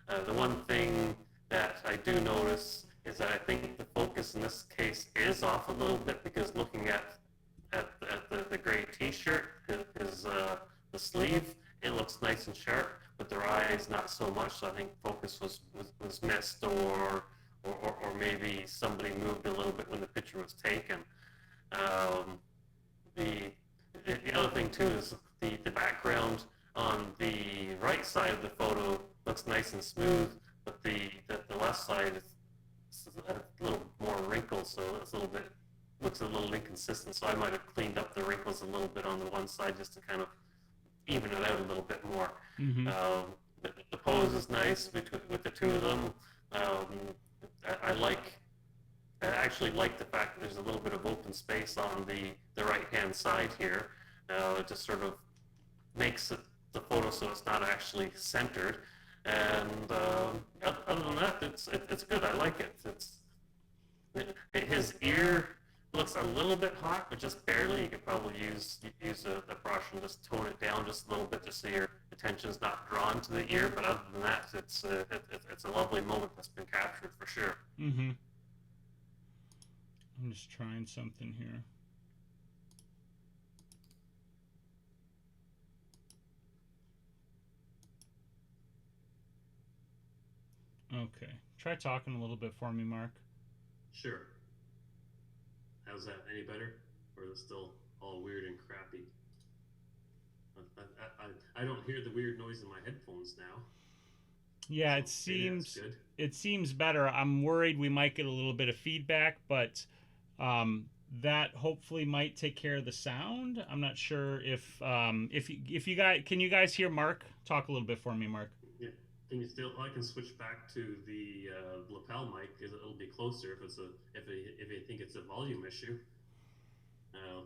The one thing that I do notice is that I think the focus in this case is off a little bit, because looking at the gray T-shirt, the sleeve, it looks nice and sharp, but their eyes not so much. So I think focus was missed, or maybe somebody moved a little bit when the picture was taken. The other thing too is the background on the right side of the photo looks nice and smooth, but the left side is a little more wrinkled, so looks a little inconsistent. So I might have cleaned up the wrinkles a little bit on the one side just to kind of even it out a little bit more. Mm-hmm. The pose is nice with the two of them. I actually like the fact that there's a little bit of open space on the right-hand side here. It just sort of makes the photo so it's not actually centered. And other than that, it's good. I like it. His ear looks a little bit hot, but just barely. You could probably use a brush and just tone it down just a little bit, just so your attention's not drawn to the ear. But other than that, it's a lovely moment that's been captured for sure. Mm-hmm. I'm just trying something here. Okay. Try talking a little bit for me, Mark. Sure. How's that? Any better? Or is it still all weird and crappy? I don't hear the weird noise in my headphones now. Yeah, So it seems better. I'm worried we might get a little bit of feedback, but that hopefully might take care of the sound. I'm not sure if you guys can you guys hear Mark? Talk a little bit for me, Mark. Yeah. Can you still? I can switch back to the lapel mic because it'll be closer if I think it's a volume issue.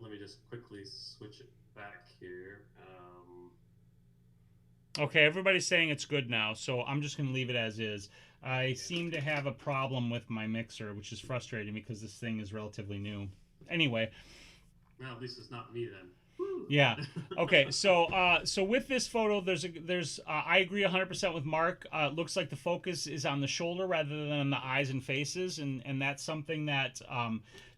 Let me just quickly switch it back here. Okay, everybody's saying it's good now, so I'm just going to leave it as is. I seem to have a problem with my mixer, which is frustrating because this thing is relatively new. Anyway. Well, at least it's not me then. Yeah. Okay. So with this photo, there's I agree 100% with Mark. It looks like the focus is on the shoulder rather than on the eyes and faces, and that's something that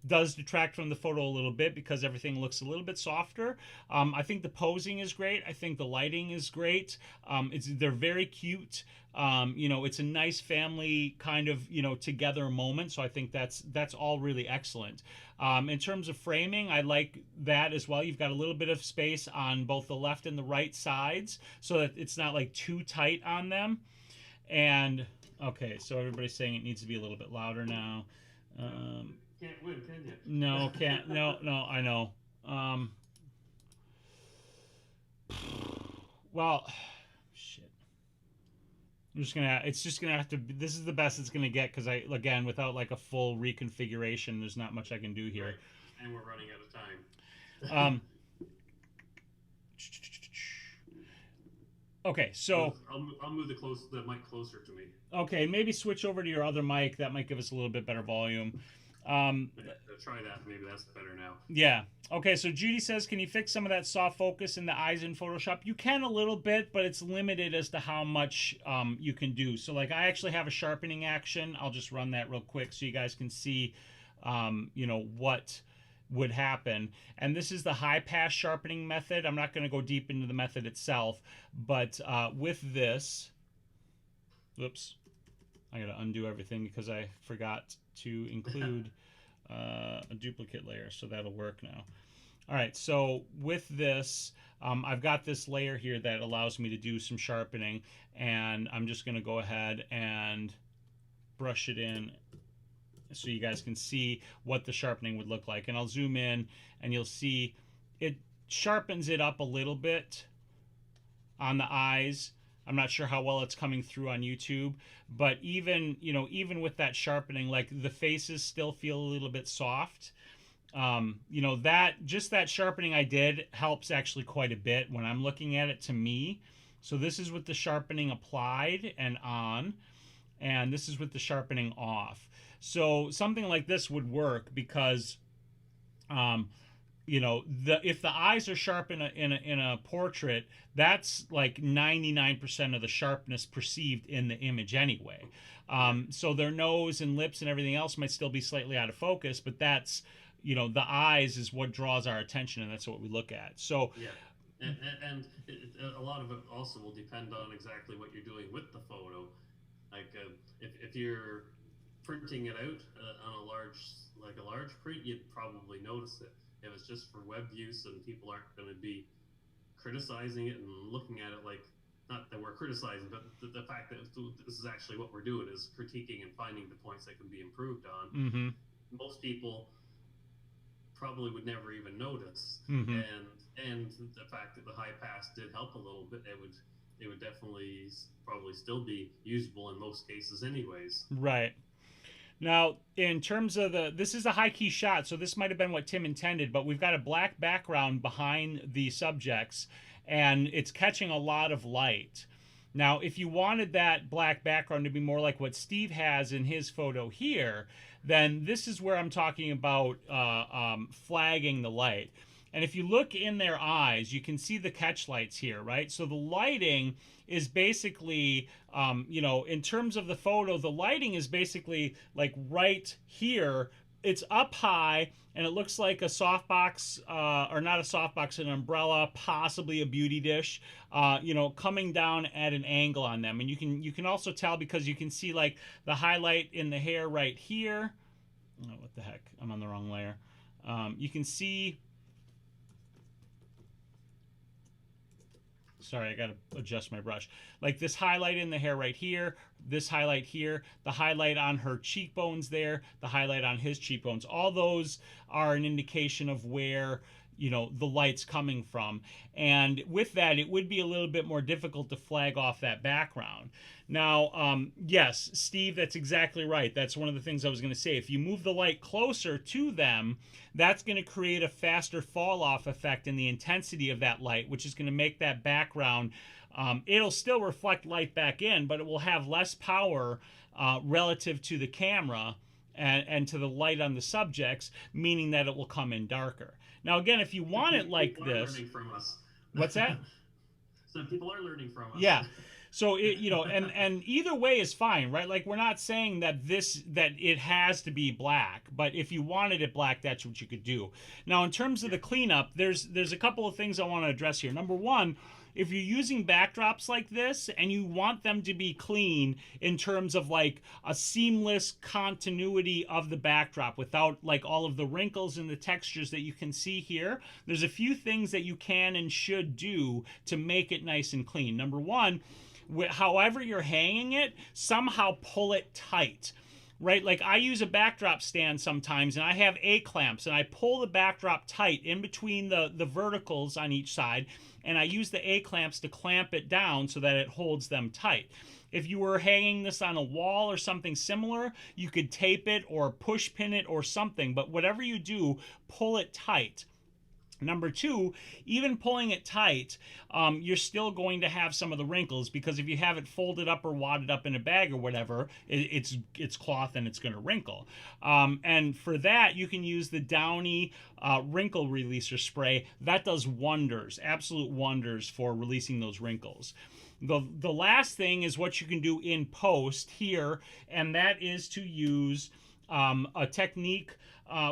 does detract from the photo a little bit because everything looks a little bit softer. I think the posing is great. I think the lighting is great. They're very cute. It's a nice family kind of together moment. So I think that's all really excellent. In terms of framing, I like that as well. You've got a little bit of space on both the left and the right sides so that it's not like too tight on them. And okay, so everybody's saying it needs to be a little bit louder now. Can't win, can you? No, can't. No, I know. Well, shit. It's just gonna have to. This is the best it's gonna get because again, without like a full reconfiguration, there's not much I can do here. Right. And we're running out of time. Okay, so I'll move the mic closer to me. Okay, maybe switch over to your other mic. That might give us a little bit better volume. Try that. Maybe that's better now. Yeah. Okay, so Judy says, can you fix some of that soft focus in the eyes in Photoshop? You can a little bit, but it's limited as to how much you can do. So, like, I actually have a sharpening action. I'll just run that real quick so you guys can see, what would happen. And this is the high pass sharpening method. I'm not going to go deep into the method itself, but with this, whoops, I got to undo everything because I forgot to include a duplicate layer, so that'll work now. All right, so with this, I've got this layer here that allows me to do some sharpening, and I'm just going to go ahead and brush it in so you guys can see what the sharpening would look like. And I'll zoom in, and you'll see it sharpens it up a little bit on the eyes. I'm not sure how well it's coming through on YouTube, but even with that sharpening, like the faces still feel a little bit soft. That sharpening I did helps actually quite a bit when I'm looking at it, to me. So this is with the sharpening applied and on, and this is with the sharpening off. So something like this would work because if the eyes are sharp in a portrait, that's like 99% of the sharpness perceived in the image anyway. So their nose and lips and everything else might still be slightly out of focus, but that's, the eyes is what draws our attention, and that's what we look at. So yeah. And a lot of it also will depend on exactly what you're doing with the photo. Like if you're printing it out on a large print, you'd probably notice it. If it's just for web use and people aren't going to be criticizing it and looking at it, like, not that we're criticizing, but the fact that this is actually what we're doing is critiquing and finding the points that can be improved on. Mm-hmm. Most people probably would never even notice. Mm-hmm. And the fact that the high pass did help a little bit, it would definitely probably still be usable in most cases anyways. Right. Now, in terms of this is a high key shot, so this might have been what Tim intended, but we've got a black background behind the subjects, and it's catching a lot of light. Now, if you wanted that black background to be more like what Steve has in his photo here, then this is where I'm talking about flagging the light. And if you look in their eyes, you can see the catch lights here, right? So the lighting is basically, in terms of the photo, the lighting is basically like right here. It's up high, and it looks like a softbox, or not a softbox, an umbrella, possibly a beauty dish, coming down at an angle on them. And you can also tell because you can see like the highlight in the hair right here. Oh, what the heck? I'm on the wrong layer. You can see. Sorry, I got to adjust my brush. Like this highlight in the hair right here, this highlight here, the highlight on her cheekbones there, the highlight on his cheekbones. All those are an indication of where, the light's coming from. And with that, it would be a little bit more difficult to flag off that background. Now, yes, Steve, that's exactly right. That's one of the things I was going to say. If you move the light closer to them, that's going to create a faster fall-off effect in the intensity of that light, which is going to make that background, it'll still reflect light back in, but it will have less power relative to the camera and to the light on the subjects, meaning that it will come in darker. Now, again, if you want it like this... Learning from us. What's that? So people are learning from us. Yeah. So and either way is fine, right? Like, we're not saying that it has to be black, but if you wanted it black, that's what you could do. Now, in terms of the cleanup, there's a couple of things I want to address here. Number one, if you're using backdrops like this and you want them to be clean in terms of like a seamless continuity of the backdrop without like all of the wrinkles and the textures that you can see here, there's a few things that you can and should do to make it nice and clean. Number one, however you're hanging it, somehow pull it tight. Right, like I use a backdrop stand sometimes, and I have A-clamps, and I pull the backdrop tight in between the verticals on each side, and I use the A-clamps to clamp it down so that it holds them tight. If you were hanging this on a wall or something similar, you could tape it or push pin it or something, but whatever you do, pull it tight. Number two, even pulling it tight, you're still going to have some of the wrinkles, because if you have it folded up or wadded up in a bag or whatever, it's cloth and it's going to wrinkle. And for that, you can use the Downy wrinkle releaser spray. That does wonders, absolute wonders for releasing those wrinkles. The last thing is what you can do in post here, and that is to use a technique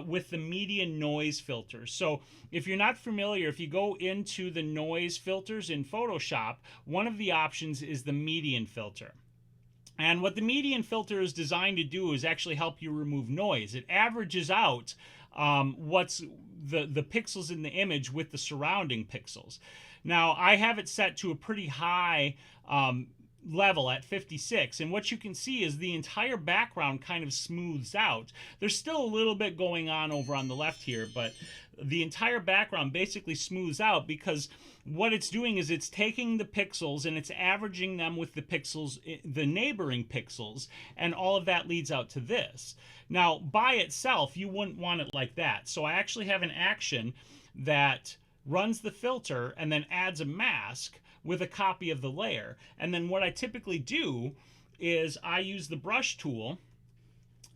with the median noise filter. So if you're not familiar, if you go into the noise filters in Photoshop, one of the options is the median filter. And what the median filter is designed to do is actually help you remove noise. It averages out what's the pixels in the image with the surrounding pixels. Now, I have it set to a pretty high level at 56, and what you can see is the entire background kind of smooths out. There's still a little bit going on over on the left here, but the entire background basically smooths out, because what it's doing is it's taking the pixels and it's averaging them with the pixels, the neighboring pixels, and all of that leads out to this. Now, by itself, you wouldn't want it like that. So I actually have an action that runs the filter and then adds a mask with a copy of the layer. And then what I typically do is I use the brush tool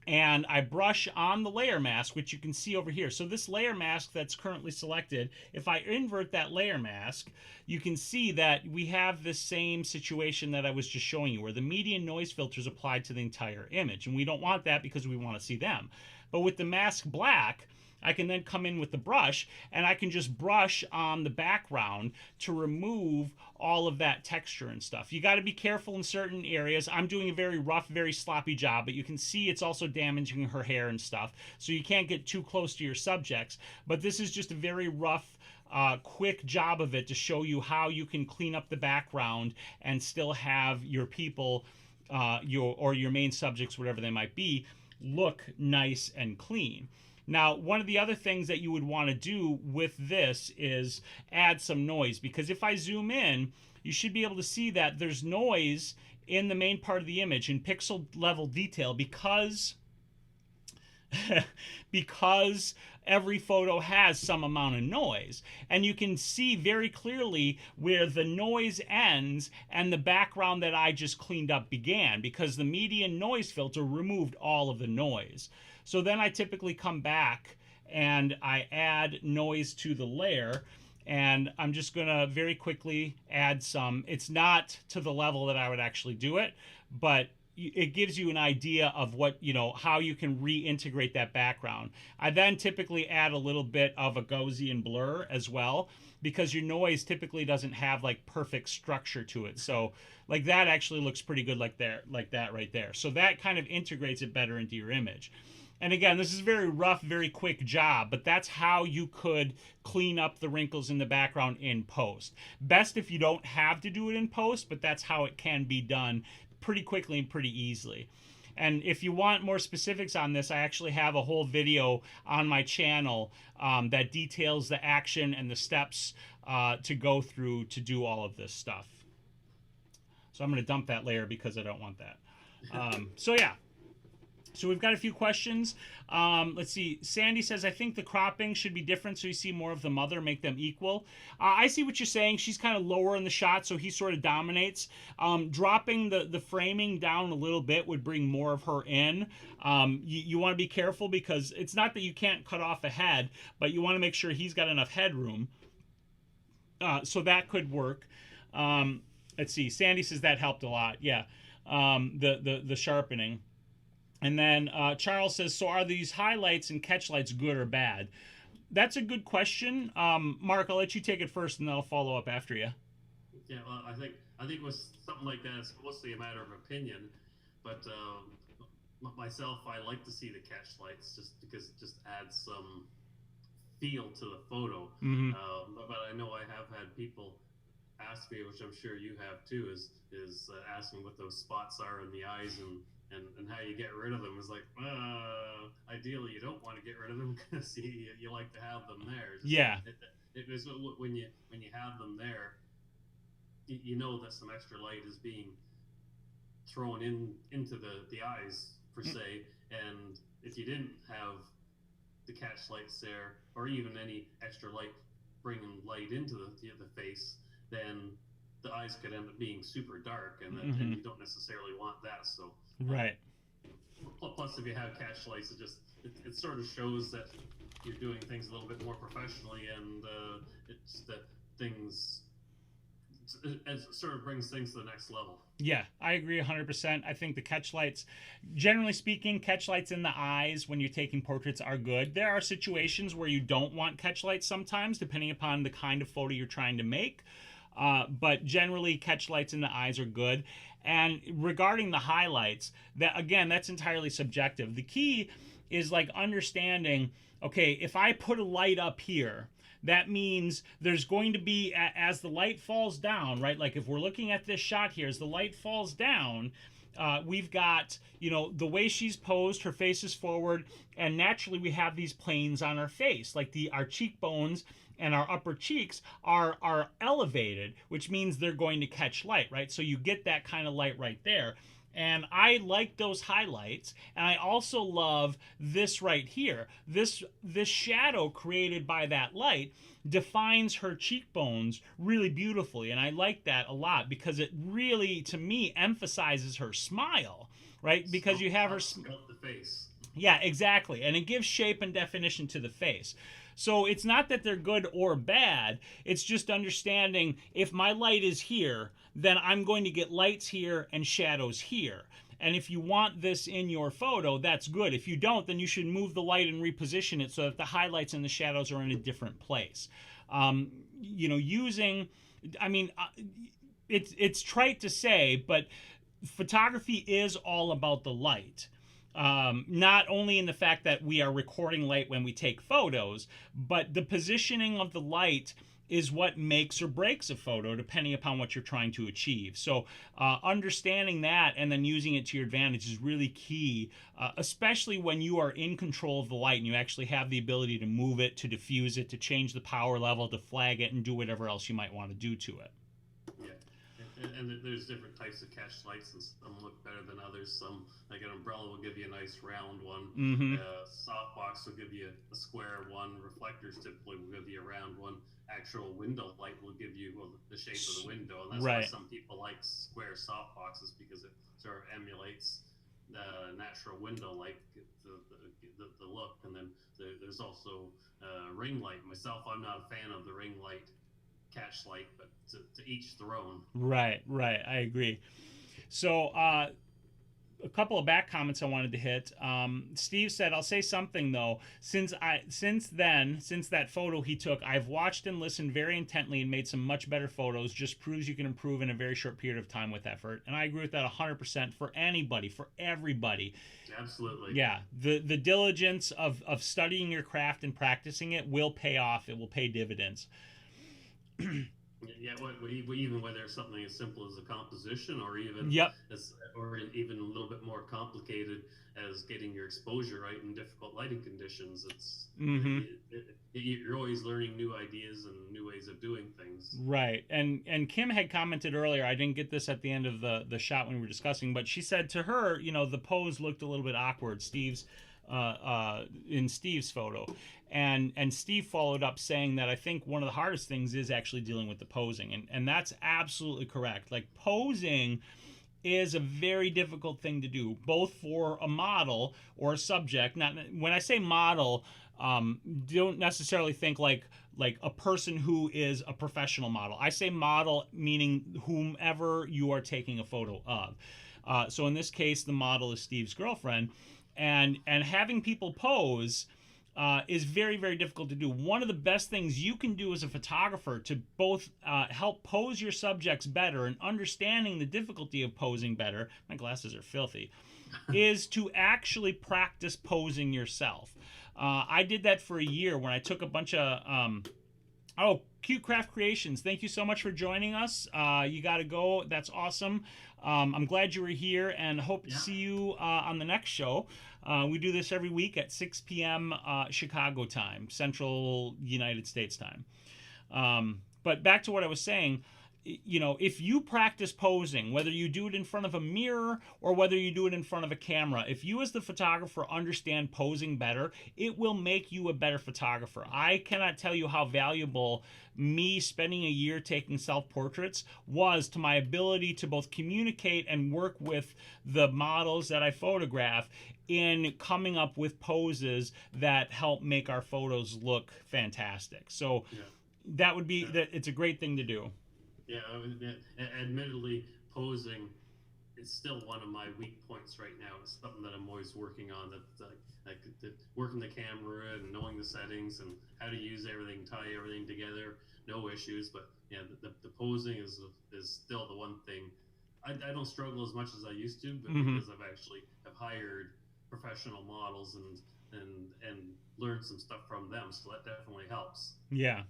and I brush on the layer mask, which you can see over here. So this layer mask that's currently selected, if I invert that layer mask, you can see that we have this same situation that I was just showing you, where the median noise filter is applied to the entire image. And we don't want that because we want to see them. But with the mask black, I can then come in with the brush and I can just brush on the background to remove all of that texture and stuff. You got to be careful in certain areas. I'm doing a very rough, very sloppy job, but you can see it's also damaging her hair and stuff. So you can't get too close to your subjects. But this is just a very rough, quick job of it to show you how you can clean up the background and still have your people, your main subjects, whatever they might be, look nice and clean. Now, one of the other things that you would want to do with this is add some noise, because if I zoom in, you should be able to see that there's noise in the main part of the image in pixel level detail, because because every photo has some amount of noise. And you can see very clearly where the noise ends and the background that I just cleaned up began, because the median noise filter removed all of the noise. So then I typically come back and I add noise to the layer, and I'm just going to very quickly add some. It's not to the level that I would actually do it, but it gives you an idea of what, how you can reintegrate that background. I then typically add a little bit of a Gaussian blur as well, because your noise typically doesn't have like perfect structure to it. So like that actually looks pretty good like that right there. So that kind of integrates it better into your image. And again, this is a very rough, very quick job, but that's how you could clean up the wrinkles in the background in post. Best if you don't have to do it in post, but that's how it can be done pretty quickly and pretty easily. And if you want more specifics on this, I actually have a whole video on my channel that details the action and the steps to go through to do all of this stuff. So I'm going to dump that layer because I don't want that. So yeah. So we've got a few questions. Let's see. Sandy says, I think the cropping should be different so you see more of the mother, make them equal. I see what you're saying. She's kind of lower in the shot, so he sort of dominates. Dropping the framing down a little bit would bring more of her in. You want to be careful, because it's not that you can't cut off a head, but you want to make sure he's got enough headroom. So that could work. Let's see. Sandy says that helped a lot. Yeah. The sharpening. And then Charles says, so are these highlights and catchlights good or bad? That's a good question. Mark, I'll let you take it first, and then I'll follow up after you. Yeah, well, I think with something like that, it's mostly a matter of opinion. But myself, I like to see the catchlights just because it just adds some feel to the photo. Mm-hmm. But I know I have had people ask me, which I'm sure you have too, is asking what those spots are in the eyes and how you get rid of them. Is like, ideally you don't want to get rid of them, because you like to have them there. Yeah. It was when you have them there, you know that some extra light is being thrown into the eyes per se, and if you didn't have the catch lights there, or even any extra light bringing light into the face, then the eyes could end up being super dark, and you don't necessarily want that. So right. Plus, if you have catch lights, it sort of shows that you're doing things a little bit more professionally, and it's that things it sort of brings things to the next level. Yeah, I agree 100%. I think the catch lights, generally speaking, catch lights in the eyes when you're taking portraits are good. There are situations where you don't want catch lights sometimes, depending upon the kind of photo you're trying to make. But generally, catch lights in the eyes are good. And regarding the highlights, that again, that's entirely subjective. The key is like understanding, okay, if I put a light up here, that means there's going to be, as the light falls down, right? Like if we're looking at this shot here, as the light falls down, we've got, the way she's posed, her face is forward, and naturally we have these planes on our face, like our cheekbones and our upper cheeks are elevated, which means they're going to catch light, right? So you get that kind of light right there. And I like those highlights, and I also love this right here. This shadow created by that light defines her cheekbones really beautifully, and I like that a lot because it really, to me, emphasizes her smile, right? Because you have her the face. Yeah, exactly, and it gives shape and definition to the face. So it's not that they're good or bad. It's just understanding if my light is here, then I'm going to get lights here and shadows here. And if you want this in your photo, that's good. If you don't, then you should move the light and reposition it so that the highlights and the shadows are in a different place. It's trite to say, but photography is all about the light. Not only in the fact that we are recording light when we take photos, but the positioning of the light is what makes or breaks a photo depending upon what you're trying to achieve. So understanding that and then using it to your advantage is really key, especially when you are in control of the light and you actually have the ability to move it, to diffuse it, to change the power level, to flag it, and do whatever else you might want to do to it. And there's different types of catch lights, and some look better than others. Some, like an umbrella, will give you a nice round one. Softbox will give you a square one. Reflectors typically will give you a round one. Actual window light will give you the shape of the window, and that's why some people like square softboxes, because it sort of emulates the natural window light, the look. And then there's also ring light. Myself, I'm not a fan of the ring light catch light, but to each their own. Right, I agree. So a couple of back comments I wanted to hit. Steve said, I'll say something though. Since that photo he took, I've watched and listened very intently and made some much better photos. Just proves you can improve in a very short period of time with effort. And I agree with that 100% for anybody, for everybody. Absolutely. Yeah. The diligence of studying your craft and practicing it will pay off. It will pay dividends. Yeah, even whether it's something as simple as a composition, or even or even a little bit more complicated as getting your exposure right in difficult lighting conditions. It's you're always learning new ideas and new ways of doing things. Right, and Kim had commented earlier. I didn't get this at the end of the shot when we were discussing, but she said to her, the pose looked a little bit awkward. In Steve's photo, and Steve followed up saying that I think one of the hardest things is actually dealing with the posing, and that's absolutely correct. Like, posing is a very difficult thing to do, both for a model or a subject. Not when I say model, don't necessarily think like a person who is a professional model. I say model meaning whomever you are taking a photo of. So in this case, the model is Steve's girlfriend. And having people pose is very, very difficult to do. One of the best things you can do as a photographer to both help pose your subjects better and understanding the difficulty of posing better, my glasses are filthy, is to actually practice posing yourself. I did that for a year when I took a bunch of... Cute Craft Creations, thank you so much for joining us. You got to go. That's awesome. I'm glad you were here, and hope to see you on the next show. We do this every week at 6 p.m. Chicago time, Central United States time. But back to what I was saying, you know, if you practice posing, whether you do it in front of a mirror or whether you do it in front of a camera, if you as the photographer understand posing better, it will make you a better photographer. I cannot tell you how valuable me spending a year taking self-portraits was to my ability to both communicate and work with the models that I photograph in coming up with poses that help make our photos look fantastic. So that would be that. It's a great thing to do. Yeah, admittedly, posing is still one of my weak points right now. It's something that I'm always working on. That working the camera and knowing the settings and how to use everything, tie everything together, no issues. But yeah, the posing is still the one thing. I don't struggle as much as I used to, but because I've actually have hired professional models and learned some stuff from them, so that definitely helps. Yeah.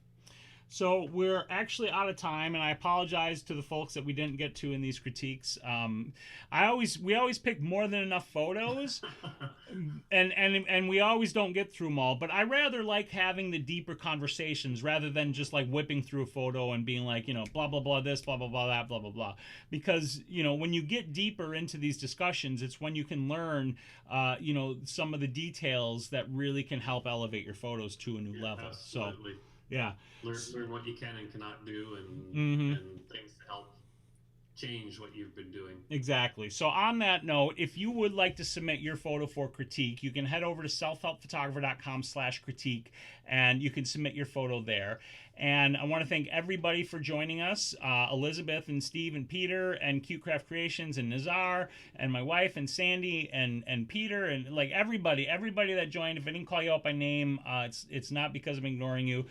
So we're actually out of time, and I apologize to the folks that we didn't get to in these critiques. We always pick more than enough photos, and we always don't get through them all. But I rather like having the deeper conversations rather than just like whipping through a photo and being like, you know, blah blah blah this, blah blah blah that, blah blah blah. Because you know, when you get deeper into these discussions, it's when you can learn, you know, some of the details that really can help elevate your photos to a new level. Absolutely. So. Yeah. Learn what you can and cannot do, and things to help change what you've been doing. Exactly. So on that note, if you would like to submit your photo for critique, you can head over to selfhelpphotographer.com/critique, and you can submit your photo there. And I want to thank everybody for joining us, Elizabeth and Steve and Peter and Cute Craft Creations and Nazar and my wife and Sandy and Peter and like everybody that joined. If I didn't call you out by name, it's not because I'm ignoring you.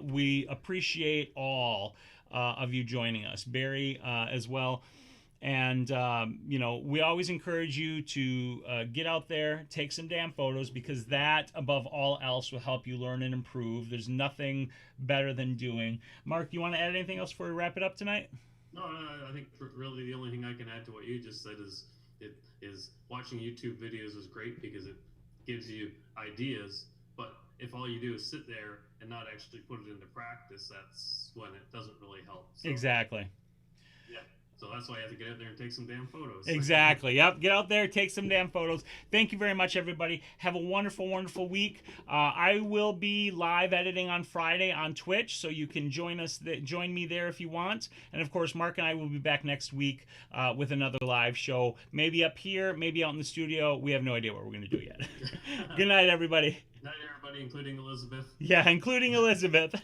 We appreciate all of you joining us, Barry as well. And you know, we always encourage you to get out there, take some damn photos, because that above all else will help you learn and improve. There's nothing better than doing. Mark, you want to add anything else before we wrap it up tonight? No, I think really the only thing I can add to what you just said is watching YouTube videos is great because it gives you ideas, but if all you do is sit there and not actually put it into practice, that's when it doesn't really help. So, exactly. Yeah. So that's why you have to get out there and take some damn photos. Exactly. Yep. Get out there, take some damn photos. Thank you very much, everybody. Have a wonderful, wonderful week. I will be live editing on Friday on Twitch, so you can join me there if you want. And of course, Mark and I will be back next week with another live show. Maybe up here, maybe out in the studio. We have no idea what we're going to do yet. Good night, everybody. Night, everybody, including Elizabeth. Yeah, including Elizabeth.